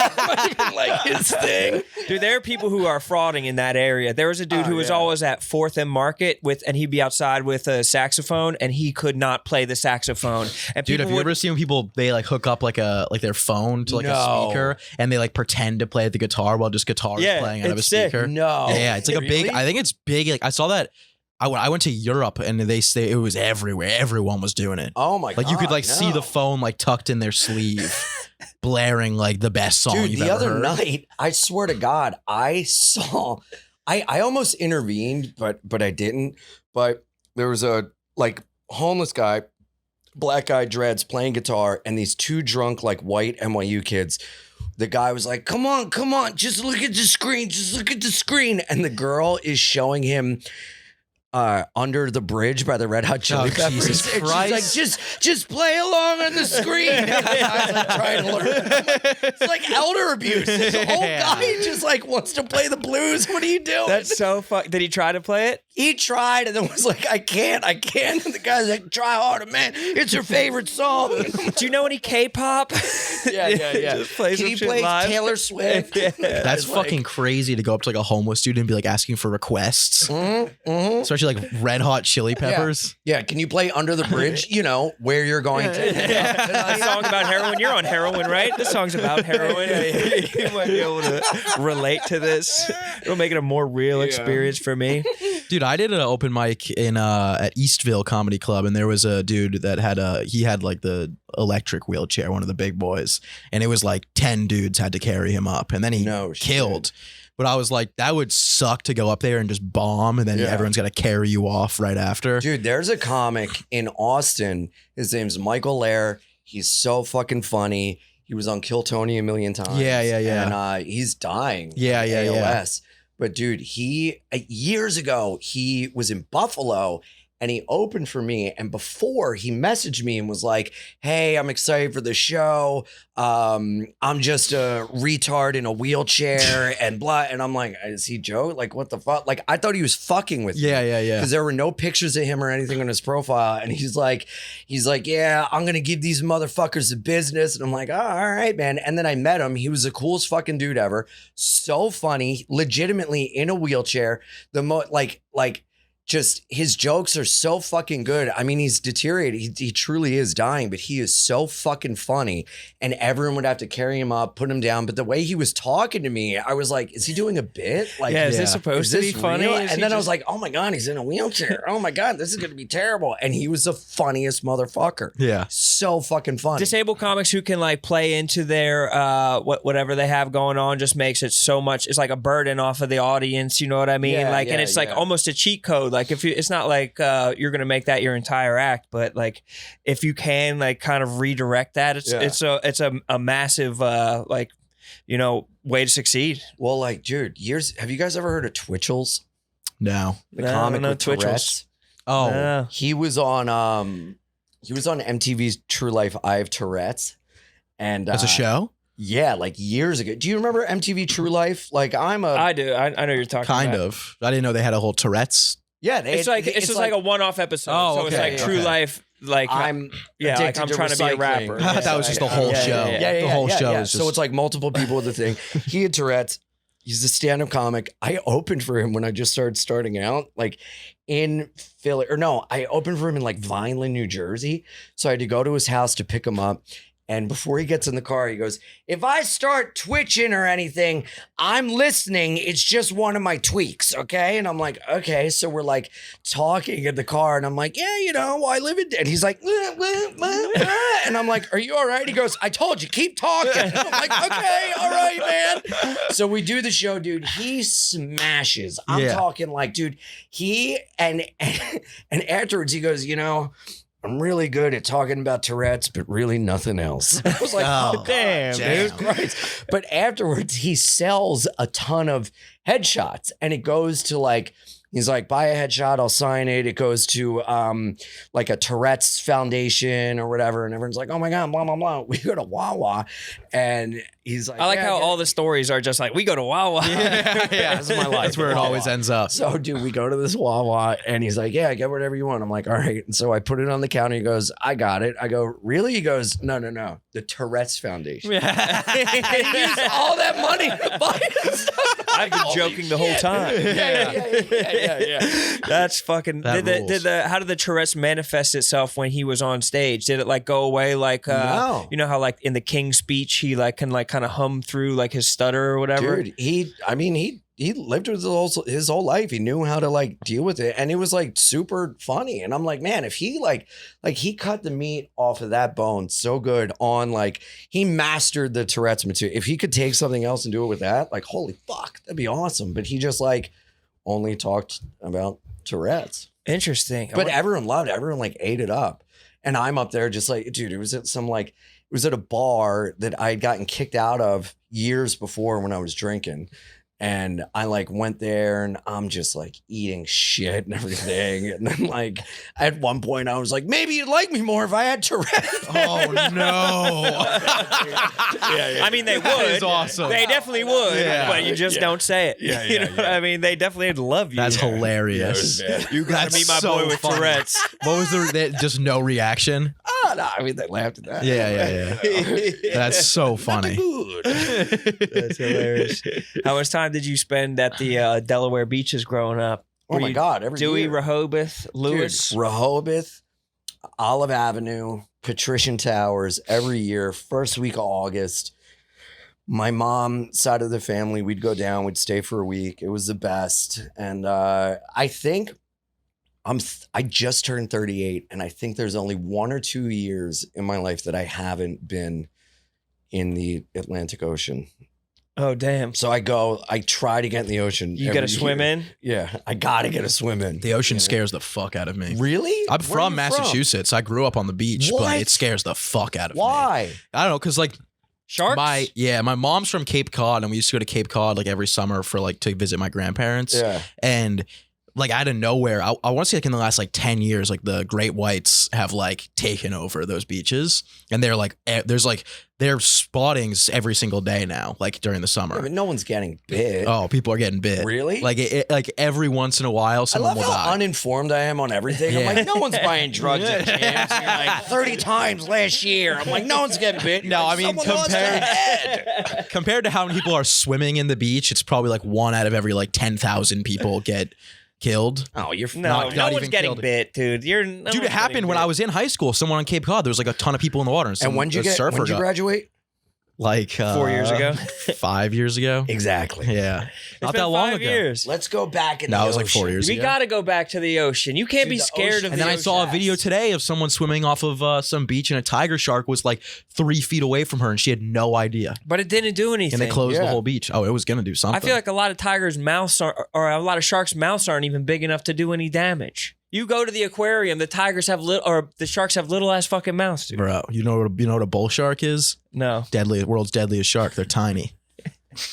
It might have been like his thing. dude, there are people who are frauding in that area. There was a dude who was always at 4th and Market and he'd be outside with a saxophone, and he could not play the saxophone. And Dude, people have you ever seen people they like hook up like their phone to like No. a speaker and they like pretend to play the guitar while just guitar is Yeah, playing out of a it's sick. speaker? No. Yeah, it's like a big. Really? I think it's big. Like I saw that. I went to Europe and they say it was everywhere. Everyone was doing it. Oh my god. Like you could like see no. the phone like tucked in their sleeve, blaring like the best song Dude, you've the ever other heard. night, I swear to God, I saw I almost intervened, but I didn't. But there was a like homeless guy, black guy dreads playing guitar, and these two drunk like white NYU kids. The guy was like, come on, just look at the screen. And the girl is showing him Under the Bridge by the Red Hot Chili Oh, Peppers. Jesus And Christ. she's like, just play along on the screen. And the guy's like trying to learn. I'm like, it's like elder abuse. This old guy just like wants to play the blues. What are you doing? That's so fuck. Did he try to play it? He tried and then was like, I can't. And the guy's like, try harder, man. It's your favorite song. Do you know any K-pop? Yeah. Just play Can some he shit play live. Taylor Swift? That's It's like- fucking crazy to go up to like a homeless dude and be like asking for requests, especially like Red Hot Chili Peppers. Yeah, can you play Under the Bridge? You know, where you're going to. A song about heroin. You're on heroin, right? This song's about heroin. You might be able to relate to this. It'll make it a more real experience for me. Dude, I did an open mic in at Eastville Comedy Club, and there was a dude that had like the electric wheelchair, one of the big boys, and it was like 10 dudes had to carry him up, and then he No shit. killed. But I was like, that would suck to go up there and just bomb, and then Yeah. everyone's got to carry you off right after. Dude, there's a comic in Austin. His name's Michael Lair. He's so fucking funny. He was on Kill Tony a million times. Yeah. And he's dying. Yeah, from yeah. ALS. But dude, he years ago, he was in Buffalo and he opened for me. And before he messaged me and was like, hey, I'm excited for the show. I'm just a retard in a wheelchair and blah. And I'm like, is he Joe? Like, what the fuck? Like, I thought he was fucking with me. Yeah. Because there were no pictures of him or anything on his profile. And he's like, yeah, I'm going to give these motherfuckers a business. And I'm like, oh, all right, man. And then I met him. He was the coolest fucking dude ever. So funny, legitimately in a wheelchair. Just his jokes are so fucking good. I mean, he's deteriorated. He truly is dying, but he is so fucking funny. And everyone would have to carry him up, put him down. But the way he was talking to me, I was like, is he doing a bit? Like, Yeah, is Yeah. this supposed to be this funny? real? Is And he then I was just- like, oh my God, he's in a wheelchair. Oh my God, this is going to be terrible. And he was the funniest motherfucker. Yeah. So fucking funny. disabled comics who can like play into their whatever they have going on just makes it so much. It's like a burden off of the audience. You know what I mean? Yeah, and it's like yeah. almost a cheat code. Like if you, it's not like you're gonna make that your entire act, but like if you can like kind of redirect that, it's a massive way to succeed. Well, like, dude, have you guys ever heard of Twitchell's? No. The No, comic no, with Twitchell's. Tourette's? Oh. He was on MTV's True Life I Have Tourette's. And That's a show? Yeah, like years ago. Do you remember MTV True Life? Like I do. I know you're talking Kind about. of. I didn't know they had a whole Tourette's. Yeah, It's just like a one-off episode. Oh, so it's okay, like True okay. Life. Like I'm yeah, like addicted I'm to trying to be a recycling. rapper. I thought that was just the whole show. Yeah. The whole show is So just- it's like multiple people with the thing. He had Tourette's. He's a stand-up comic. I opened for him when I just starting out, like in Philly. Or no, I opened for him in like Vineland, New Jersey. So I had to go to his house to pick him up. And before he gets in the car, he goes, if I start twitching or anything, I'm listening. It's just one of my tweaks, okay? And I'm like, okay. So we're like talking in the car, and I'm like, yeah, you know, I live in. And he's like, and I'm like, are you all right? He goes, I told you, keep talking. And I'm like, okay, all right, man. So we do the show, dude. He smashes. I'm talking like, dude, he and afterwards he goes, you know, I'm really good at talking about Tourette's, but really nothing else. I was like, oh damn, dude. Christ. But afterwards, he sells a ton of headshots, and it goes to like, he's like, buy a headshot, I'll sign it. It goes to like a Tourette's foundation or whatever. And everyone's like, oh my God, blah, blah, blah. We go to Wawa, and he's like, I like how all the stories are just like, we go to Wawa. Yeah. That's my life. That's where it always ends up. So, dude, we go to this Wawa, and he's like, yeah, get whatever you want. I'm like, all right. And so I put it on the counter. He goes, I got it. I go, really? He goes, no. The Tourette's Foundation. And he used all that money to buy his stuff. I've been joking the whole time. Yeah. That's fucking. That rules. How did the Tourette's manifest itself when he was on stage? Did it like go away? Like, No. you know how like in the King speech he like can like kind of hum through like his stutter or whatever. Dude, he lived with his whole life. He knew how to like deal with it, and it was like super funny. And I'm like, man, if he like he cut the meat off of that bone so good on like, he mastered the Tourette's material. If he could take something else and do it with that, like, holy fuck, that'd be awesome. But he just like only talked about Tourette's. Interesting. But everyone loved it. Everyone like ate it up. And I'm up there just like, dude, it was at a bar that I had gotten kicked out of years before when I was drinking. And I like went there, and I'm just like eating shit and everything. And then like at one point I was like, maybe you'd like me more if I had Tourette's. Oh no! I mean, they would. That is awesome. They definitely would, Yeah. but you just don't say it. You know what I mean? They definitely love you. That's hilarious. You gotta meet my boy with Tourette's. What was just no reaction? Oh, no, I mean, they laughed at that. Yeah. That's so funny. That's hilarious. How much time did you spend at the Delaware beaches growing up? Oh my God, every Dewey, year. Rehoboth, Lewis. Dude, Rehoboth, Olive Avenue, Patrician Towers, every year, first week of August. My mom side of the family, we'd go down, we'd stay for a week. It was the best. And I think I just turned 38, and I think there's only 1 or 2 years in my life that I haven't been in the Atlantic Ocean. Oh, damn. So I try to get in the ocean. You got to swim in? Yeah, I got to get a swim in. The ocean scares the fuck out of me. Really? I'm Where are from you Massachusetts. I grew up on the beach, What? but it scares the fuck out of me. Why? I don't know, because like Sharks? my mom's from Cape Cod, and we used to go to Cape Cod like every summer for like to visit my grandparents. Yeah. And like out of nowhere, I want to say like in the last like 10 years, like the great whites have like taken over those beaches, and they're like they're spottings every single day now, like during the summer. Yeah, but no one's getting bit. Oh, people are getting bit. Really? Like like every once in a while, I someone love will how die. uninformed I am on everything. I'm Yeah. like, no one's buying drugs at gyms. You're like 30 times last year. I'm like, no one's getting bit. No, I mean, Someone lost their head. Compared to how many people are swimming in the beach, it's probably like 1 out of every like 10,000 people get killed. Oh, you're No, Not no one's even getting killed. bit, dude. Dude, it happened when I was in high school. Someone on Cape Cod, there was like a ton of people in the water. And when did you graduate? Like 4 years ago? 5 years ago. Exactly. Yeah, It's not been that long 5 ago. years. Let's go back in No, the it was like ocean. 4 years We ago. got to go back to the ocean. You can't Dude, be the scared ocean- of And the then I ocean. saw a video today of someone swimming off of some beach, and a tiger shark was like 3 feet away from her, and she had no idea. But it didn't do anything. And they closed the Yeah. whole beach. Oh, it was gonna do something. I feel like a lot of tigers' mouths or a lot of sharks' mouths aren't even big enough to do any damage. You go to the aquarium, the tigers have the sharks have little ass fucking mouths, dude. bro. You know what a bull shark is? No. World's deadliest shark. They're tiny.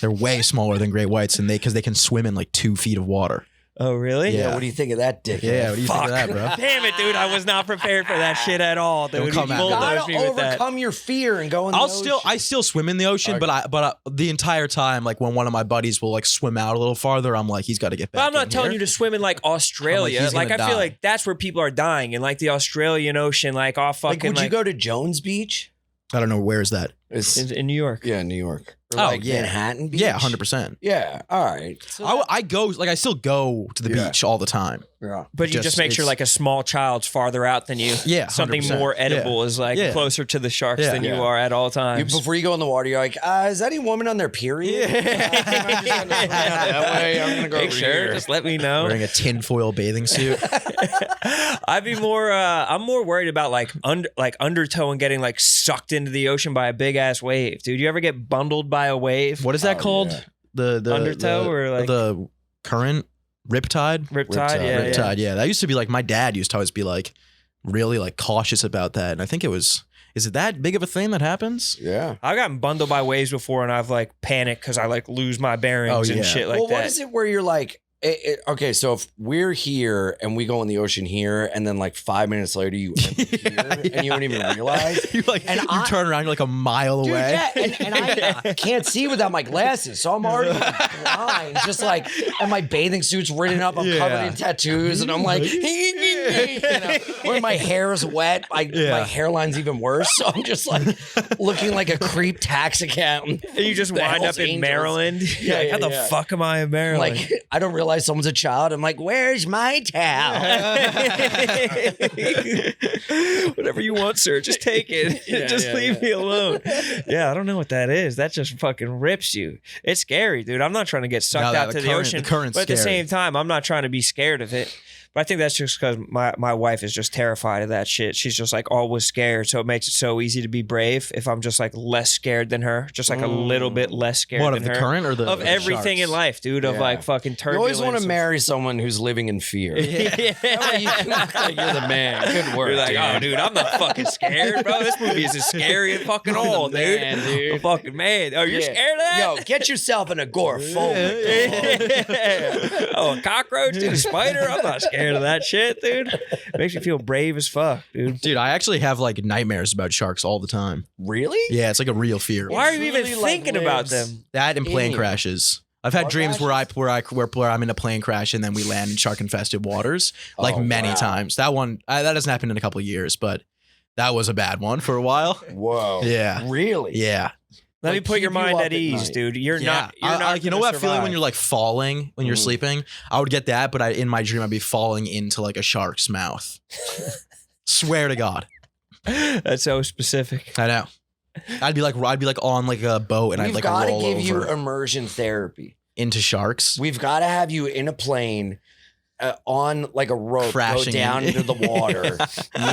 They're way smaller than great whites, and because they can swim in like 2 feet of water. Oh, really? Yeah. What do you think of that, dickhead? Yeah, what do you think of Fuck. that, bro? Damn it, dude. I was not prepared for that shit at all. They Don't would come at me. You bulldoze gotta me with that. overcome your fear and go in the ocean. I still swim in the ocean, but the entire time, like when one of my buddies will like swim out a little farther, I'm like, he's got to get back. But I'm not telling you to swim in like Australia. he's Like, gonna I feel die. like that's where people are dying in like the Australian Ocean, like off Like, fucking would you go to Jones Beach? I don't know, where is that? It's, in New York. yeah, New York. Or like Manhattan Beach? Yeah, 100%. Yeah. All right. So I go, like, I still go to the beach all the time. yeah. But you just make sure like a small child's farther out than you. Yeah, Something 100%. more edible is like closer to the sharks than you are at all times. Before you go in the water, you're like, is any woman on their period? That way, I'm gonna go Make over sure, here. just let me know. Wearing a tinfoil bathing suit. I'd be more. I'm more worried about like undertow and getting like sucked into the ocean by a big ass wave, dude. You ever get bundled by a wave? What is that called? Yeah. The Undertow or like the current riptide? Riptide, yeah. Riptide, yeah. That used to be like, my dad used to always be like really like cautious about that. And I think is it that big of a thing that happens? Yeah. I've gotten bundled by waves before and I've like panicked because I like lose my bearings and shit like well, that. what is it where you're like, okay, so if we're here and we go in the ocean here, and then like 5 minutes later you end up here and you don't even realize. You like, And you turn around, you're like a mile Dude, away. yeah, and I can't see without my glasses, so I'm already blind. Just like, and my bathing suit's written up. I'm covered in tattoos, and I'm like, you know, when my hair is wet, my hairline's even worse. So I'm just like looking like a creep tax accountant. And you just The wind Hells up in Angels. Maryland. You're like, how the fuck am I in Maryland? Like, I don't realize someone's a child. I'm like, where's my towel? Whatever you want, sir. Just take it. Just leave me alone. Yeah, I don't know what that is. That just fucking rips you. It's scary, dude. I'm not trying to get sucked out to the ocean. The current's but at the scary. same time, I'm not trying to be scared of it. But I think that's just because my wife is just terrified of that shit. She's just like always scared. So it makes it so easy to be brave if I'm just like less scared than her. Just like a little bit less scared What, than of the her. current or the Of everything sharks? in life, dude. Of like fucking You turbulence. always want to marry someone who's living in fear. That way you can look like you're the man. Good work. You're like, oh, dude, I'm not fucking scared, bro. This movie is as scary as fucking all, dude. Man, dude. I'm a fucking man. Oh, you're scared of that? Yo, get yourself an agoraphobic. Oh, a cockroach, dude, a spider? I'm not scared of that shit, dude. Makes me feel brave as fuck, dude. Dude, I actually have like nightmares about sharks all the time. Really? Yeah, it's like a real fear. Why are you even Really, like, thinking about lives- them? That and plane Ew. crashes. I've had Car dreams crashes? where I'm in a plane crash and then we land in shark infested waters like Oh, many wow. times. That one that hasn't happened in a couple of years, but that was a bad one for a while. Whoa. Yeah. Really? Yeah. Let me Like, put your keep you mind up at at ease, night. dude. You're Yeah. not. You're not. You know gonna what feeling when survive. you're like falling when you're Mhm. sleeping? I would get that, but in my dream I'd be falling into like a shark's mouth. Swear to God. That's so specific. I know. I'd be like on like a boat and I'd We've like got to roll give you over immersion therapy. into sharks. We've got to have you in a plane on like a rope, Crashing go down in. into the water,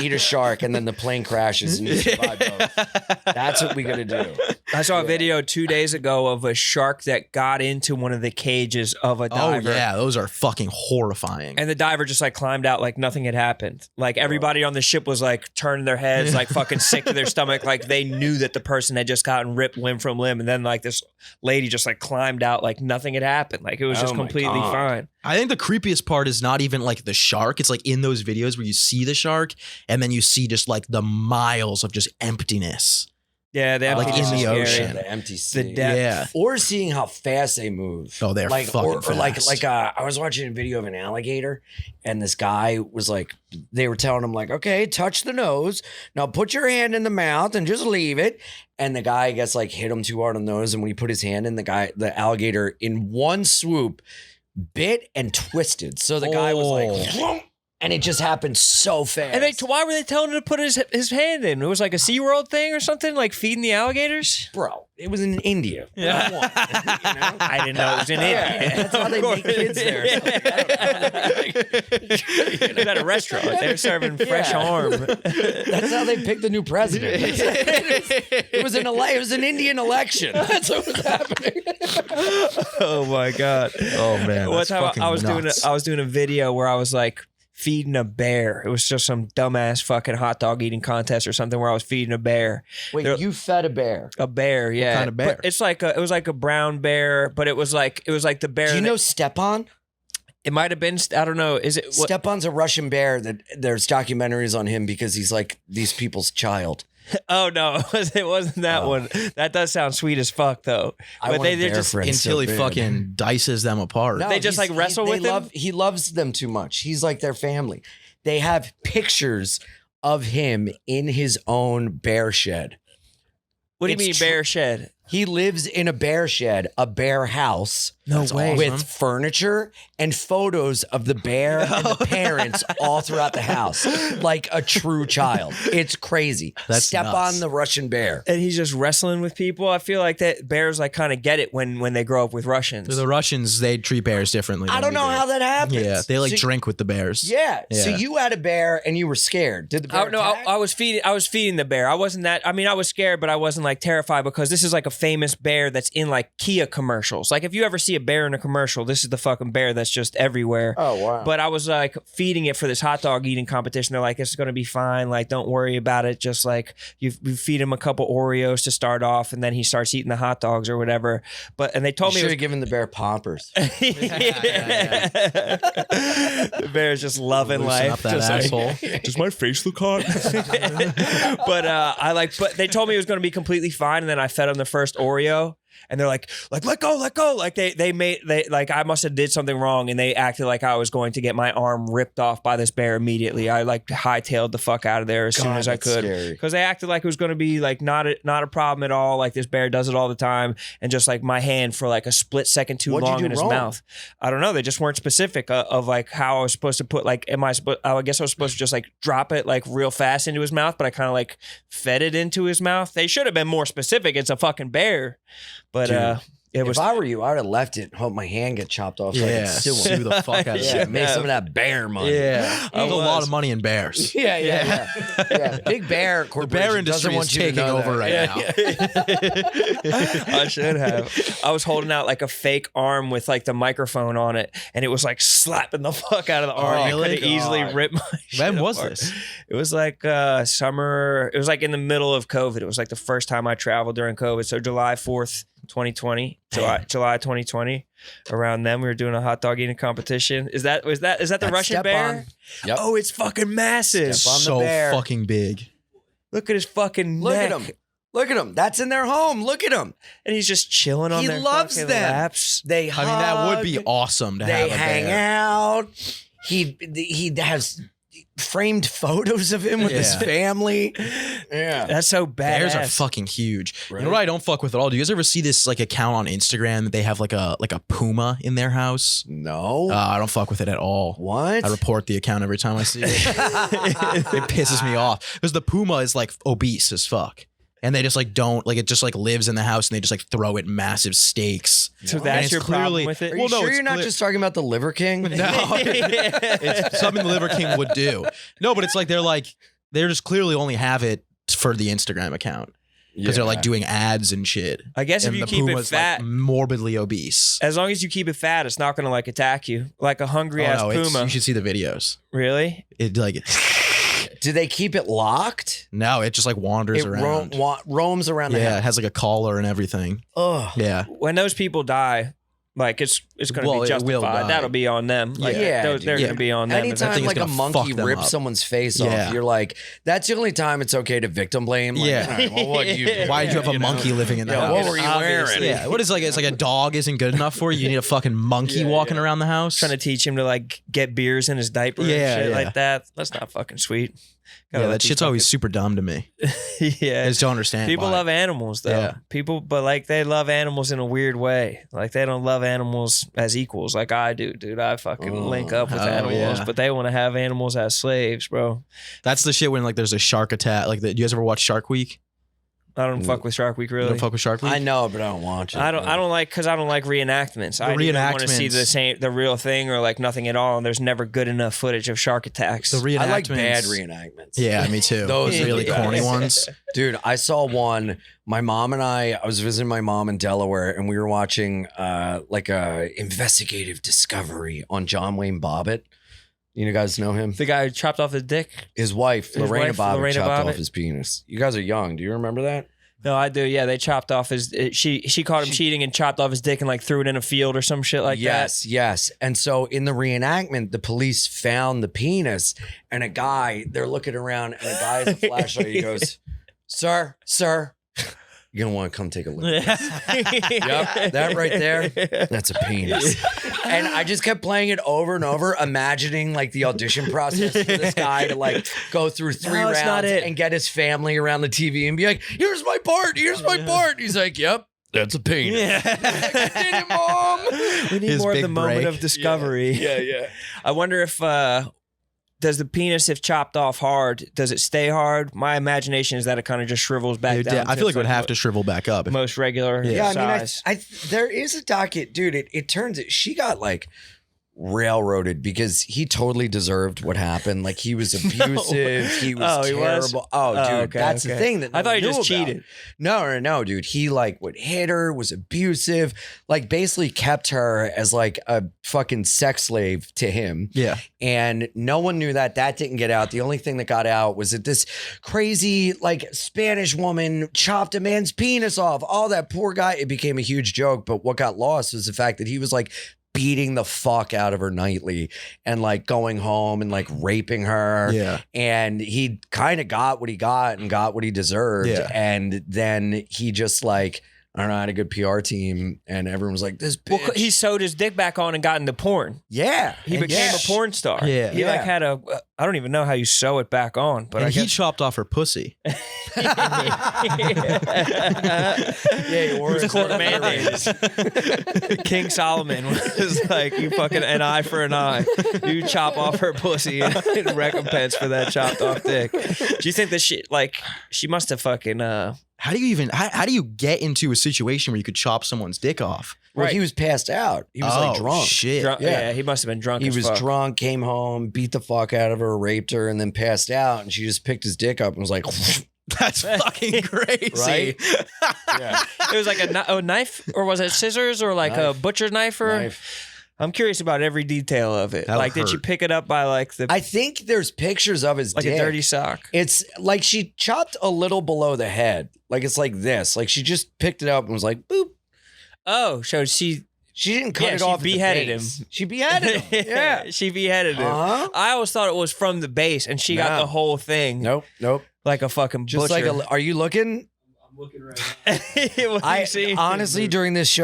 meet a shark, and then the plane crashes and you survive both. That's what we got to do. I saw a video 2 days ago of a shark that got into one of the cages of a Oh diver. yeah, those are fucking horrifying. And the diver just like climbed out like nothing had happened. Like everybody on the ship was like turning their heads, like fucking sick to their stomach. Like they knew that the person had just gotten ripped limb from limb. And then like this lady just like climbed out like nothing had happened. Like it was just Oh my completely God. fine. I think the creepiest part is not even like the shark. It's like in those videos where you see the shark and then you see just like the miles of just emptiness. Yeah, they have Like to in just the scary. ocean. The empty sea. The depth. Yeah. Or seeing how fast they move. Oh, they're like, fucking or like, fast. I was watching a video of an alligator, and this guy was like, they were telling him like, okay, touch the nose, now put your hand in the mouth and just leave it. And the guy, I guess, like hit him too hard on the nose, and when he put his hand in, the alligator in one swoop bit and twisted. So the guy was like, "Vroom," and it just happened so fast. And why were they telling him to put his hand in? It was like a SeaWorld thing or something, like feeding the alligators? Bro, it was in India. Yeah. Come on, you know? I didn't know it was in Yeah, India. that's how they make kids there or something. It was at a restaurant. They were serving fresh Yeah. arm. That's how they picked the new president. It was an Indian election. That's what was happening. Oh my god! Oh man. One that's time fucking I was nuts. doing a video where I was like feeding a bear. It was just some dumbass fucking hot dog eating contest or something where I was feeding a bear. Wait, There- you fed a bear? A bear, yeah. kind of bear? But it's like it was like a brown bear, but it was like the bear. Do you that- know Stepan? it might have been? I don't know. Is it? What, Stepan's a Russian bear that there's documentaries on him because he's like these people's child. oh no, it wasn't that Oh. one. That does sound sweet as fuck though. I But want a they're bear just friend Until so he bad. fucking dices them apart. No, They just, he's- like, wrestle they with him? love, He loves them too much. He's like their family. They have pictures of him in his own bear shed. What do you It's mean tr- bear shed? He lives in a bear shed, a bear house. No way. With furniture and photos of the bear and the parents all throughout the house, like a true child. It's crazy. That's Step nuts. on the Russian bear. And he's just wrestling with people. I feel like that bears like kind of get it when they grow up with Russians. The Russians, they treat bears differently. I than don't we know do. how that happens. Yeah, they like So- drink with the bears. Yeah. So Yeah. you had a bear and you were scared. Did the bear No, attack? I was feeding the bear. I wasn't that. I mean, I was scared, but I wasn't like terrified because this is like a famous bear that's in like Kia commercials. Like if you ever see a bear in a commercial, this is the fucking bear that's just everywhere. Oh, wow. But I was like feeding it for this hot dog eating competition. They're like, it's gonna be fine. Like, don't worry about it. Just like you feed him a couple Oreos to start off, and then he starts eating the hot dogs or whatever. And they told you me should it have given the bear poppers. was, the bear's just loving Loosen life. up that Just like, asshole. does my face look hot? But they told me it was going to be completely fine, and then I fed them the first Oreo, and they're like let go, like they I must have did something wrong, and they acted like I was going to get my arm ripped off by this bear immediately. I like hightailed the fuck out of there as soon as I that's could, scary. because they acted like it was going to be like not a problem at all. Like this bear does it all the time, and just like my hand for like a split second too What'd you long do in his wrong? mouth. I don't know. They just weren't specific of like how I was supposed to put like. I guess I was supposed to just like drop it like real fast into his mouth, but I kind of like fed it into his mouth. They should have been more specific. It's a fucking bear, but Dude, it was. If I were you, I would have left it and hope my hand get chopped off. So I Yeah, could sue sue him. the fuck out of Yeah, it. make some of that bear money. Yeah, I there's a lot was. of money in bears. Yeah. Big Bear The Corporation bear doesn't industry want is you to taking know over that. right now. I should have. I was holding out like a fake arm with like the microphone on it, and it was like slapping the fuck out of the arm. I really? could have easily God. ripped my. When shit was apart. this? It was like summer. It was like in the middle of COVID. It was like the first time I traveled during COVID. So July 4th, 2020. July 2020. Around then, we were doing a hot dog eating competition. Is that the That's Russian Step bear? On. Yep. Oh, it's fucking massive. Step on the So bear. fucking big. Look at his fucking Look neck. at him. Look at him. That's in their home. Look at him. And he's just chilling on He their loves fucking them. laps. They I mean, that would be hug. awesome to have They a hang bear. out. He has framed photos of him with his Yeah. family. Yeah. That's so badass. Bears are fucking huge. Right. You know what I don't fuck with at all? Do you guys ever see this like account on Instagram that they have like a puma in their house? No. I don't fuck with it at all. What? I report the account every time I see it. It pisses me off because the puma is like obese as fuck, and they just like don't like it. Just like lives in the house, and they just like throw it massive steaks. So And that's it's your problem with it? Are Well, you no, sure it's you're not clear- just talking about the Liver King? No, it's something the Liver King would do. No, but it's like they're just clearly only have it for the Instagram account because they're like doing ads and shit. I guess if And you the keep it puma's fat, like morbidly obese. as long as you keep it fat, it's not going to like attack you like a hungry ass Oh, no, puma. you should see the videos. Really? It like Do they keep it locked? no, it just like wanders It around. roams around the Yeah, it house. has like a collar and everything. Ugh. Yeah. When those people die, like it's going to Well, be it will justified. die. That'll be on them. Like Yeah, they're dude. going Yeah. to be on them. Anytime thing is like a gonna monkey fuck them rips up. someone's face Yeah. off, you're like, that's the only time it's okay to victim blame. Like, Yeah. all right, well, what do you do? Why did you have a know? monkey living in the Yeah, house? what were you wearing? Obviously. Yeah, what is like? It's like a dog isn't good enough for you. You need a fucking monkey walking around the house. Trying to teach him to like get beers in his diaper Yeah, and shit yeah. like that. That's not fucking sweet. Gotta yeah, let that these shit's always super dumb to me. fucking- yeah. I just don't understand. People why. love animals though. Yeah. People, but like they love animals in a weird way. Like they don't love animals as equals like I do, dude. I fucking link up with Oh, animals, yeah. but they want to have animals as slaves, bro. That's the shit when like there's a shark attack. Like, do you guys ever watch Shark Week? I don't fuck with Shark Week You really. don't fuck with Shark Week? I know, but I don't watch it. I don't like because I don't like reenactments. I either want to see reenactments. the real thing or like nothing at all. And there's never good enough footage of shark attacks. The reenactments. I like bad reenactments. Yeah, me too. Those are really the best. corny ones. Dude, I saw one. My mom and I was visiting my mom in Delaware, and we were watching like a investigative discovery on John Wayne Bobbitt. You guys know him? The guy who chopped off his dick. His wife, Lorena wife, Bobbitt, Lorena chopped Bobbitt? off his penis. You guys are young. Do you remember that? No, I do. Yeah, they chopped off his. She caught him cheating and chopped off his dick and like threw it in a field or some shit like Yes. And so in the reenactment, the police found the penis, and a guy, they're looking around, and a guy has a flashlight. He goes, Sir, you're going to want to come take a look. that. Yep, that right there, that's a penis. And I just kept playing it over and over, imagining like the audition process for this guy to like go through 3 No, it's not rounds it. and get his family around the TV and be like, here's my part. He's like, yep, That's a penis. Yeah. I did it, Mom. We need His more of big the moment break. of discovery. Yeah. I wonder if does the penis, if chopped off hard, does it stay hard? My imagination is that it kind of just shrivels back down. I to feel like it would its, have to shrivel back up. most regular Yeah. Yeah, I mean, size. there is a docket, dude. It turns it. She got like railroaded because he totally deserved what happened. Like he was abusive. He was Oh, he was? terrible. Oh, dude, okay, that's the okay. thing that I no thought one he just knew about. cheated. No, dude. He like would hit her, was abusive, like basically kept her as like a fucking sex slave to him. Yeah. And no one knew that. That didn't get out. The only thing that got out was that this crazy, like, Spanish woman chopped a man's penis off. All that poor guy. It became a huge joke. But what got lost was the fact that he was like beating the fuck out of her nightly and like going home and like raping her. Yeah. And he kind of got what he got and got what he deserved. Yeah. And then he just like, I don't know, had a good PR team and everyone was like, this bitch. Well, he sewed his dick back on and got into porn. yeah. He And became yeah. a porn star. Yeah. He Yeah. like had a, I don't even know how you sew it back on, but And I he guess. chopped off her pussy. Yeah, he wore his court mandates. King Solomon was like, you fucking an eye for an eye. You chop off her pussy in recompense for that chopped off dick. Do you think that she must have fucking How do you even how do you get into a situation where you could chop someone's dick off? Well, Right. he was passed out. He was like drunk. Shit. drunk? Yeah. Yeah, he must have been drunk. He as was fuck. drunk, came home, beat the fuck out of her, raped her, and then passed out. And she just picked his dick up and was like, That's fucking crazy. Right? yeah. It was like a knife, or was it scissors, or like a Knife. butcher knife? Or Knife. I'm curious about every detail of it. That'll Like, did she hurt. pick it up by like the I think there's pictures of his like dick. a dirty sock? It's like she chopped a little below the head. Like it's like this. Like she just picked it up and was like, boop. Oh, so she She didn't cut Yeah, it she off. at the beheaded base. him. She beheaded him. Yeah. she beheaded him. Uh-huh. I always thought it was from the base, and she got No. the whole thing. Nope. Like a fucking Just butcher. like are you looking? I'm looking right now. What do I you see? honestly during this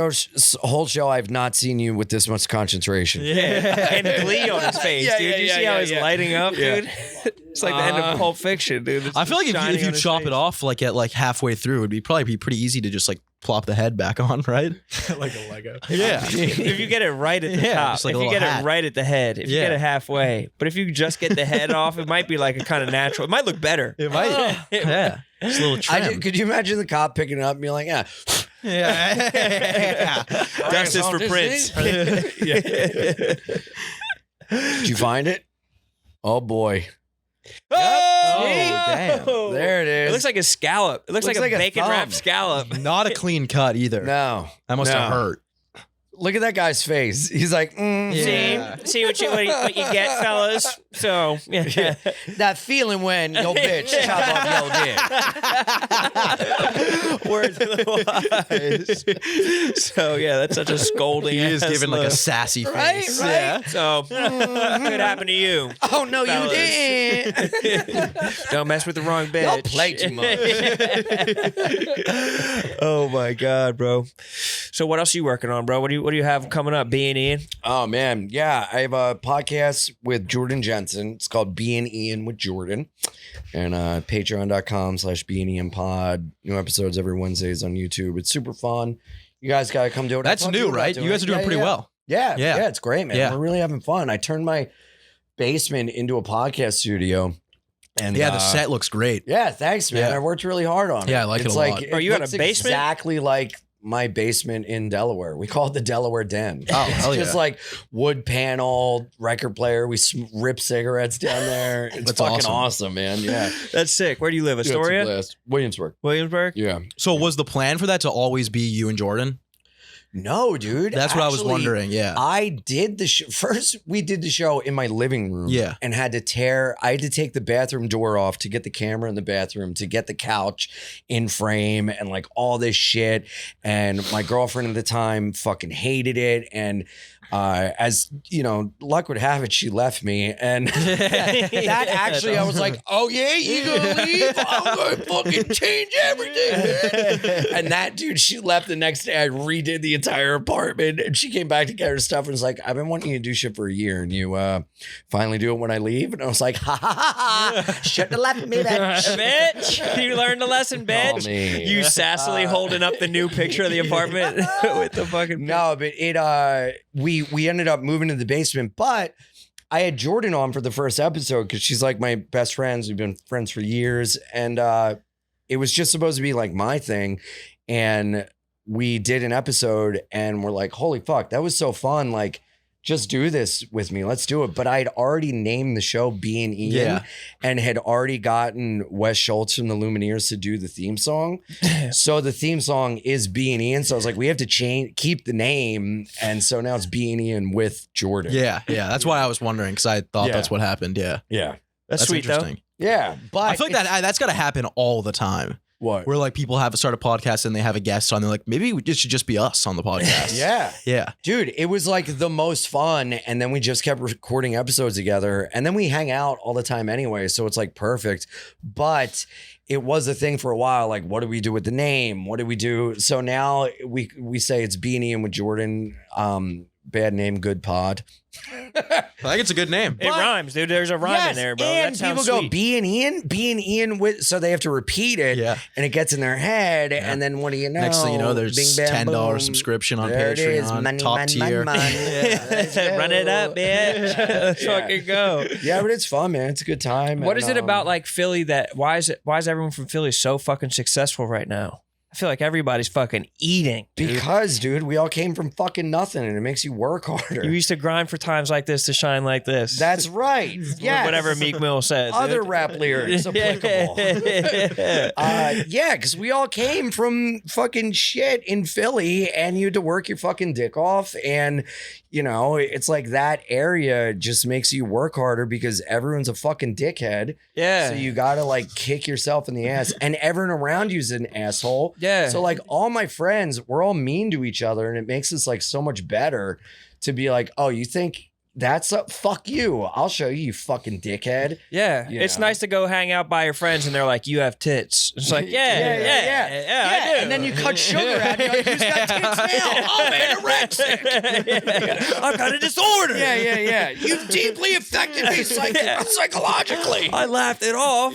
whole show I've not seen you with this much concentration. Yeah, and glee on his face, Yeah, dude. yeah, you yeah, see how yeah, he's yeah. lighting up, Yeah. dude? It's like the end of Pulp Fiction, dude. It's I feel like shining if you on his chop face. it off like at like halfway through, it'd be probably pretty easy to just like plop the head back on, right? Like a Lego. Yeah. if you get it right at the Yeah, top, just like if a you little get hat. it right at the head, if you Yeah. get it halfway, but if you just get the head off, it might be like a kind of natural. It might look better. It might. Yeah. Just a little trim. Could you imagine the cop picking it up and being like, yeah. Yeah. Justice for Prince. Did you find it? Oh boy. Oh, damn. There it is. It looks like a scallop. It looks like a bacon wrapped thumb. scallop. Not a clean cut either. No. That must have No. hurt. Look at that guy's face. He's like, Yeah. See what you get, fellas. So yeah. that feeling when your bitch chop off your dick. Words of the wise. So yeah, that's such a scolding. He is ass giving like a look. sassy Right, face. right. Yeah. So could happen to you. Oh no, Fellas. you didn't. Don't mess with the wrong bitch. Y'all play too much. Oh my god, bro. So what else are you working on, bro? What do you have coming up? Being Ian? Oh man, yeah. I have a podcast with Jordan Jensen. It's called Being Ian with Jordan. And patreon.com/Being Pod. New episodes every Wednesdays on YouTube. It's super fun. You guys gotta come do it. I That's talked to new, about right? doing You guys it. are doing Yeah, pretty yeah. well. Yeah, Yeah. yeah, it's great, man. Yeah. We're really having fun. I turned my basement into a podcast studio. And Yeah, the set looks great. Yeah, thanks, man. Yeah. I worked really hard on it. Yeah, I like it it's a lot. Oh, you got a looks basement? Exactly like my basement in Delaware. We call it the Delaware Den. Oh, It's hell just yeah. like wood panel, record player. We rip cigarettes down there. It's That's fucking awesome. awesome, man. Yeah. That's sick. Where do you live? Yeah, it's a Astoria? blast. Williamsburg. Williamsburg? Yeah. So was the plan for that to always be you and Jordan? No, dude. That's what I was Actually, wondering. Yeah. I did the show. First, we did the show in my living room. Yeah. And I had to take the bathroom door off to get the camera in the bathroom, to get the couch in frame and like all this shit. And my girlfriend at the time fucking hated it. And as you know, luck would have it, she left me. And that actually, I was like, oh yeah, you gonna leave? I'm gonna fucking change everything, man. And that dude, she left the next day. I redid the entire apartment. And she came back to get her stuff and was like, I've been wanting you to do shit for a year, and you finally do it when I leave. And I was like, ha ha ha ha. Shouldn't have left me, bitch. Bitch, you learned a lesson, Call bitch. me. You sassily holding up the new picture of the apartment with the fucking No, but we ended up moving to the basement, but I had Jordan on for the first episode because she's like my best friends. We've been friends for years, and it was just supposed to be like my thing. And we did an episode, and we're like, holy fuck, that was so fun. Like, just do this with me. Let's do it. But I had already named the show Being Ian and had already gotten Wes Schultz from the Lumineers to do the theme song. So the theme song is Being Ian. So I was like, we have to keep the name. And so now it's Being Ian with Jordan. Yeah. That's why I was wondering, because I thought that's what happened. Yeah. Yeah. That's sweet, interesting. Yeah. But I feel like that's got to happen all the time. What? Where like people have start a podcast and they have a guest on. They're like, maybe it should just be us on the podcast. Yeah. Dude, it was like the most fun. And then we just kept recording episodes together. And then we hang out all the time anyway. So it's like perfect. But it was a thing for a while. Like, what do we do with the name? What do we do? So now we say it's Being Ian with Jordan. Bad name, good pod. I think it's a good name. It rhymes, dude. There's a rhyme in there, bro. And that sounds people go, sweet. Being Ian with, so they have to repeat it. Yeah. And it gets in their head. And then what do you know? Next thing you know, there's Bing, bam, $10 boom. subscription on There it is. Patreon. Money, top money, tier. money, money. Let's go. Run it up, bitch. Let's Yeah. fucking go. Yeah, but it's fun, man. It's a good time. What And, is it about like Philly that why is everyone from Philly so fucking successful right now? I feel like everybody's fucking eating. Dude. Because, dude, we all came from fucking nothing, and it makes you work harder. You used to grind for times like this to shine like this. That's right. Yeah. Whatever Meek Mill says. Other rap lyrics applicable. Yeah, because we all came from fucking shit in Philly, and you had to work your fucking dick off. And, you know, it's like that area just makes you work harder because everyone's a fucking dickhead. Yeah. So you got to like kick yourself in the ass, and everyone around you's an asshole. Yeah. So like all my friends, we're all mean to each other, and it makes us like so much better to be like, oh, you think that's a fuck you? I'll show you, you fucking dickhead. Yeah. You It's know? nice to go hang out by your friends and they're like, you have tits. It's like, yeah, I do. And then you cut sugar out, and you're like, who's got tits now? I'm anorexic. I've got a disorder. Yeah. You've deeply affected me psychologically. I laughed it off.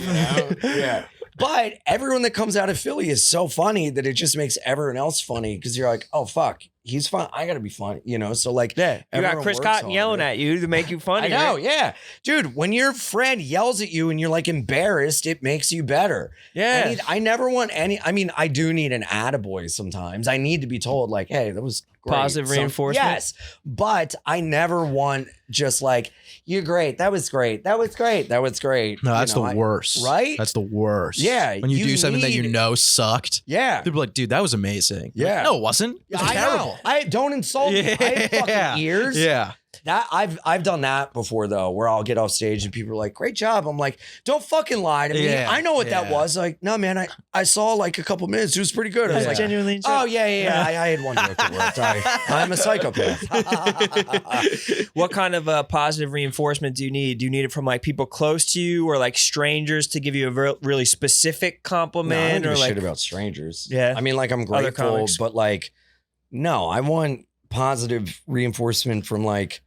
Yeah. But everyone that comes out of Philly is so funny that it just makes everyone else funny because you're like, oh, fuck, he's fun. I got to be funny, you know? So, like, You got everyone Chris works Cotton yelling harder. at you to make you funny. I know, yeah. Dude, when your friend yells at you and you're like embarrassed, it makes you better. Yeah. I never want any, I mean, I do need an attaboy sometimes. I need to be told, like, hey, that was great. Positive reinforcement? Yes. But I never want just like, you're great. That was great. That was great. That was great. No, that's You know, the worst. right? That's the worst. Yeah, When you you do something that you need- know sucked. Yeah. People are like, dude, that was amazing. Yeah. Like, no, it wasn't. It was I terrible. know. I don't insult me. I have fucking ears. Yeah. That I've done that before though, where I'll get off stage and people are like, "Great job." I'm like, "Don't fucking lie to me. Yeah, I know what that yeah. was." Like, no, man, I saw like a couple minutes. It was pretty good. I was Yeah. like, Genuinely. "Oh yeah. I had one joke that worked. I'm a psychopath." What kind of positive reinforcement do you need? Do you need it from like people close to you or like strangers to give you a really specific No, I don't compliment give or a like shit about strangers. Yeah. I mean, like I'm Other grateful, comics. but like, no, I want positive reinforcement from like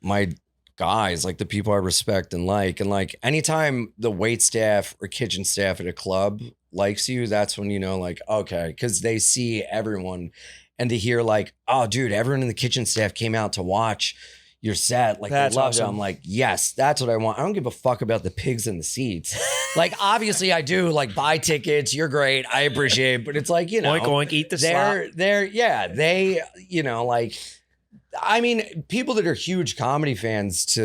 my guys, like the people I respect and like anytime the wait staff or kitchen staff at a club likes you, that's when you know, like, okay, because they see everyone, and to hear like, oh, dude, everyone in the kitchen staff came out to watch your set, like That's they loved it. awesome. I'm like, yes, that's what I want. I don't give a fuck about the pigs in the seats. Like, obviously, I do. Like, buy tickets. You're great. I appreciate it, but it's like, you know, oink oink, eat the slop. they, you know, like, I mean, people that are huge comedy fans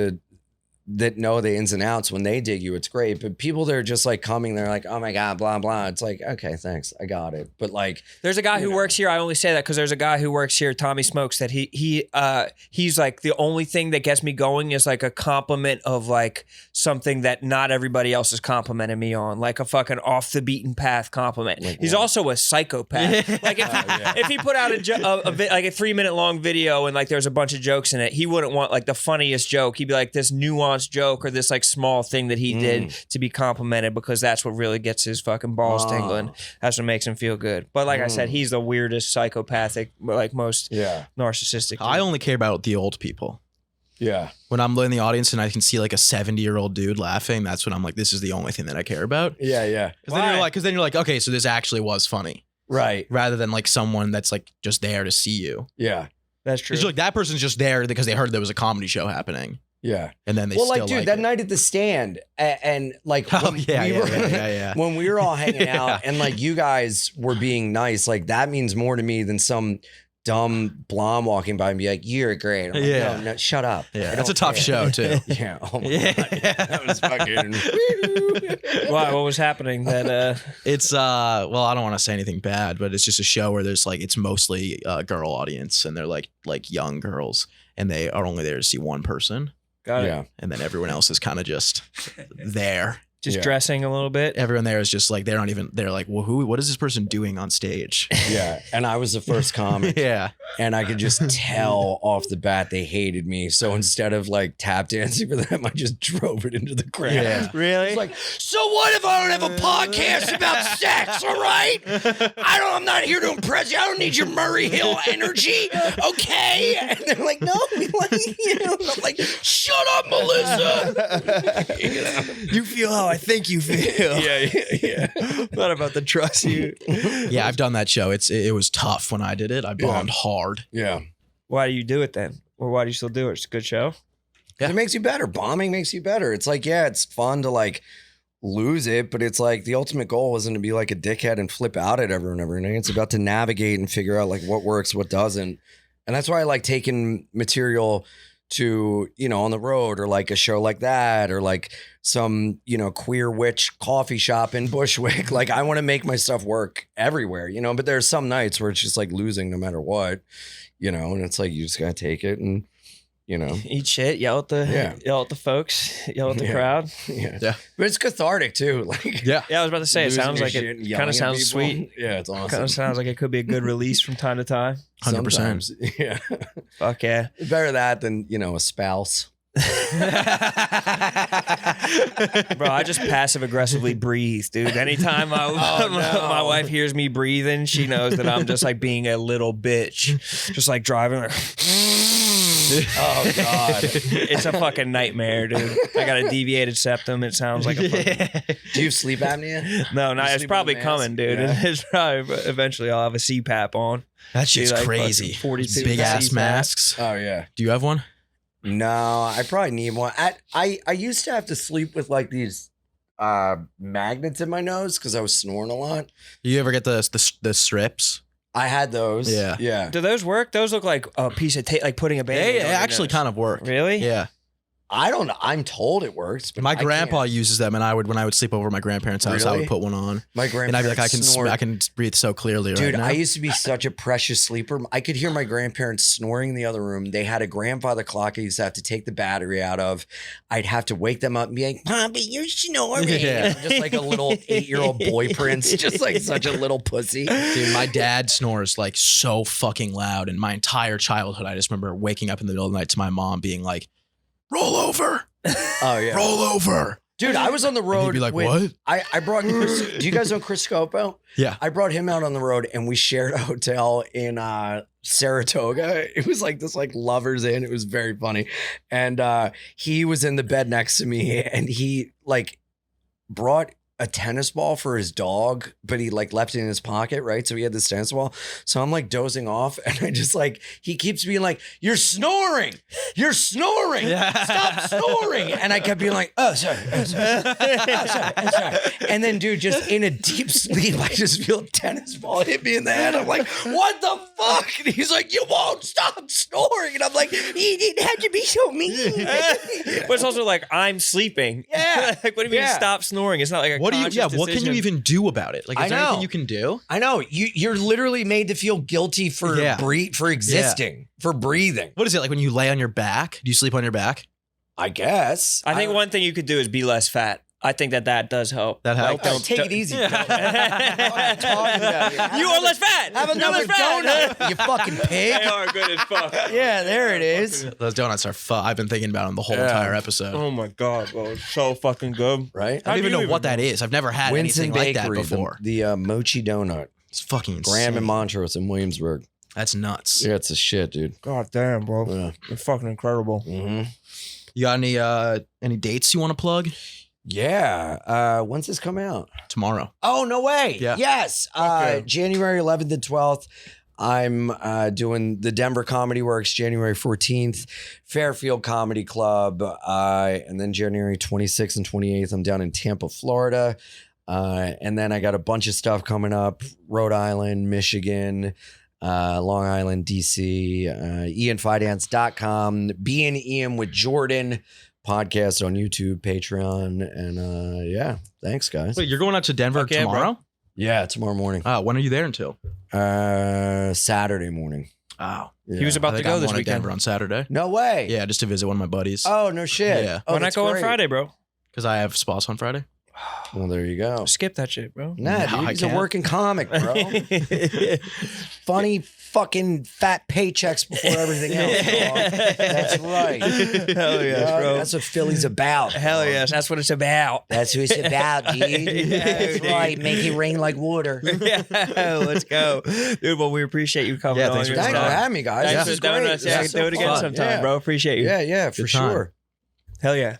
that know the ins and outs, when they dig you, it's great. But people that are just like coming, they're like, oh my God, blah, blah. It's like, okay, thanks. I got it. But like, There's a guy who works here. I only say that because there's a guy who works here, Tommy Smokes, that he's like the only thing that gets me going is like a compliment of like something that not everybody else is complimenting me on, like a fucking off the beaten path compliment. Like He's what? also a psychopath. Like if he put out like a 3-minute long video and like there's a bunch of jokes in it, he wouldn't want like the funniest joke. He'd be like this nuanced nuanced joke or this like small thing that he did to be complimented, because that's what really gets his fucking balls tingling. That's what makes him feel good. But like I said, he's the weirdest psychopathic, like most narcissistic. I only care about the old people. Yeah. When I'm in the audience and I can see like a 70-year-old dude laughing, that's when I'm like, this is the only thing that I care about. Yeah, yeah. Because then you're like, okay, so this actually was funny. Right. Rather than like someone that's like just there to see you. Yeah. That's true. Because like that person's just there because they heard there was a comedy show happening. Yeah. And then they well, still like, dude, like that it. night at the stand, and like, Oh, when yeah, we yeah, were, yeah. when we were all hanging out, and like you guys were being nice, like that means more to me than some dumb blonde walking by and be like, "You're great." I'm like, Yeah. no, shut up. Yeah, I that's a don't tough care. show too. Yeah. Oh my Yeah. God. That was fucking. Why? What was happening? That It's well, I don't want to say anything bad, but it's just a show where there's like it's mostly a girl audience and they're like young girls and they are only there to see one person got it. Yeah. and then everyone else is kind of just there. Just Yeah. dressing a little bit. Everyone there is just like they're like, well, what is this person doing on stage? Yeah. And I was the first comic. Yeah. And I could just tell off the bat they hated me. So instead of like tap dancing for them, I just drove it into the ground. Yeah. Really? It's like, so what if I don't have a podcast about sex? All right, I'm not here to impress you. I don't need your Murray Hill energy. Okay. And they're like, no, we like you. And I'm like, shut up, Melissa. You know? You feel how I think you feel. Yeah. Not about to trust you. Yeah, I've done that show. It was tough when I did it. I bombed hard. Yeah. Why do you do it then? Or why do you still do it? It's a good show. Yeah. It makes you better. Bombing makes you better. It's like, yeah, it's fun to like lose it, but it's like the ultimate goal isn't to be like a dickhead and flip out at everyone every night. It's about to navigate and figure out like what works, what doesn't. And that's why I like taking material to, on the road or like a show like that or like some, queer witch coffee shop in Bushwick. Like I want to make my stuff work everywhere, but there's some nights where it's just like losing no matter what, and it's like you just gotta take it and Eat shit, yell at the folks, yell at the crowd. yeah. But it's cathartic too. Like Yeah. Yeah, I was about to say, it losing sounds your like shit it and yelling kind of at sounds people. sweet. Yeah, it's awesome. Kind of sounds like it could be a good release from time to time. 100%. Sometimes, yeah. Fuck yeah. Better that than, a spouse. Bro, I just passive aggressively breathe, dude. Anytime my wife hears me breathing, she knows that I'm just like being a little bitch. Just like driving like Oh God. it's a fucking nightmare, dude. I got a deviated septum. It sounds like a fucking Do you have sleep apnea? No, You it's sleep probably with a mask? coming, dude. Yeah. It's probably eventually I'll have a CPAP on. That shit's Be like crazy. fucking 42 Big ass CPAP. masks. Oh yeah. Do you have one? No, I probably need one. I used to have to sleep with like these magnets in my nose because I was snoring a lot. You ever get the strips? I had those. Yeah. Yeah. Do those work? Those look like a piece of tape, like putting a band-aid They on your actually nose. kind of work. Really? Yeah. I don't know. I'm told it works. But My I grandpa can't. uses them, and when I would sleep over at my grandparents' house, I Really? would put one on, My grandparents and I'd be like, snore. I can breathe so clearly Dude, right now. I used to be such a precious sleeper. I could hear my grandparents snoring in the other room. They had a grandfather clock I used to have to take the battery out of. I'd have to wake them up and be like, Poppy, you're snoring. Yeah. I'm just like a little 8-year-old boy prince, just like such a little pussy. Dude, my dad snores like so fucking loud, and my entire childhood, I just remember waking up in the middle of the night to my mom being like, "Roll over, Oh, yeah. roll over." Dude, I was on the And road. he'd be like, with- "What?" I brought Chris. Do you guys know Chris Scopo? Yeah. I brought him out on the road and we shared a hotel in Saratoga. It was like this like lovers inn. It was very funny. And he was in the bed next to me and he like brought a tennis ball for his dog, but he like left it in his pocket, right? So he had this tennis ball. So I'm like dozing off and I just like, he keeps being like, "You're snoring. You're snoring. Yeah. Stop snoring." And I kept being like, "Oh, sorry. Oh, sorry. Oh, sorry. I'm sorry." And then dude, just in a deep sleep, I just feel a tennis ball hit me in the head. I'm like, "What the fuck?" And he's like, "You won't stop snoring." And I'm like, "You didn't have to be so mean." But it's also like I'm sleeping. Yeah. Like, what do you mean Yeah. stop snoring? It's not like a What do you? conscious Yeah. What can you decision. even do about it? Like, I is there anything know. you can do? I know you're literally made to feel guilty for Yeah. for existing, for breathing. What is it like when you lay on your back? Do you sleep on your back? I guess. I think one thing you could do is be less fat. I think that does help. That helps. All right, take it easy. Joe. What are you talking about here? You are less fat. Have You're another less fat. donut, you fucking pig. They are good as fuck. Yeah, there it is. Those donuts are I've been thinking about them the whole Yeah. entire episode. Oh my god, bro, it's so fucking good. Right? I don't even know what that is. I've never had Winston anything like that Bakery, before. the mochi donut. It's fucking insane. Graham and Montrose in Williamsburg. That's nuts. Yeah, it's a shit, dude. God damn, bro, Yeah. it's fucking incredible. Mm-hmm. You got any dates you want to plug? Yeah. When's this come out? Tomorrow. Oh, no way. Yeah. Yes. Okay. January 11th and 12th. I'm doing the Denver Comedy Works January 14th, Fairfield Comedy Club. And then January 26th and 28th, I'm down in Tampa, Florida. And then I got a bunch of stuff coming up, Rhode Island, Michigan, Long Island, DC, ianfidance.com, Being Ian with Jordan podcast on YouTube, Patreon. And yeah, thanks guys. Wait, you're going out to Denver Fuck yeah, tomorrow? Yeah, tomorrow morning. When are you there until? Saturday morning. Oh, Yeah. He was I about to think go I'm this going to weekend. Denver on Saturday. No way. Yeah, just to visit one of my buddies. Oh, no shit. Yeah. Oh, Why not that's go on great. Friday, bro? Because I have spots on Friday. Well, there you go. Skip that shit, bro. Nah, No, dude, I he's a can't. working comic, bro. Funny fucking fat paychecks before everything else. Dog. That's right. Hell yes, Dog, bro. That's what Philly's about. Hell dog. yes, that's what it's about. That's what it's about, dude. That's dude. right. Make it rain like water. Yeah, let's go, dude. Well, we appreciate you coming Yeah, on. thanks for Your Thanks for time. having me, guys. Thanks This for is doing great. us. This Yeah, is do so it again fun. sometime, Yeah. bro. Appreciate you. Yeah, for Good time. sure. Hell yeah.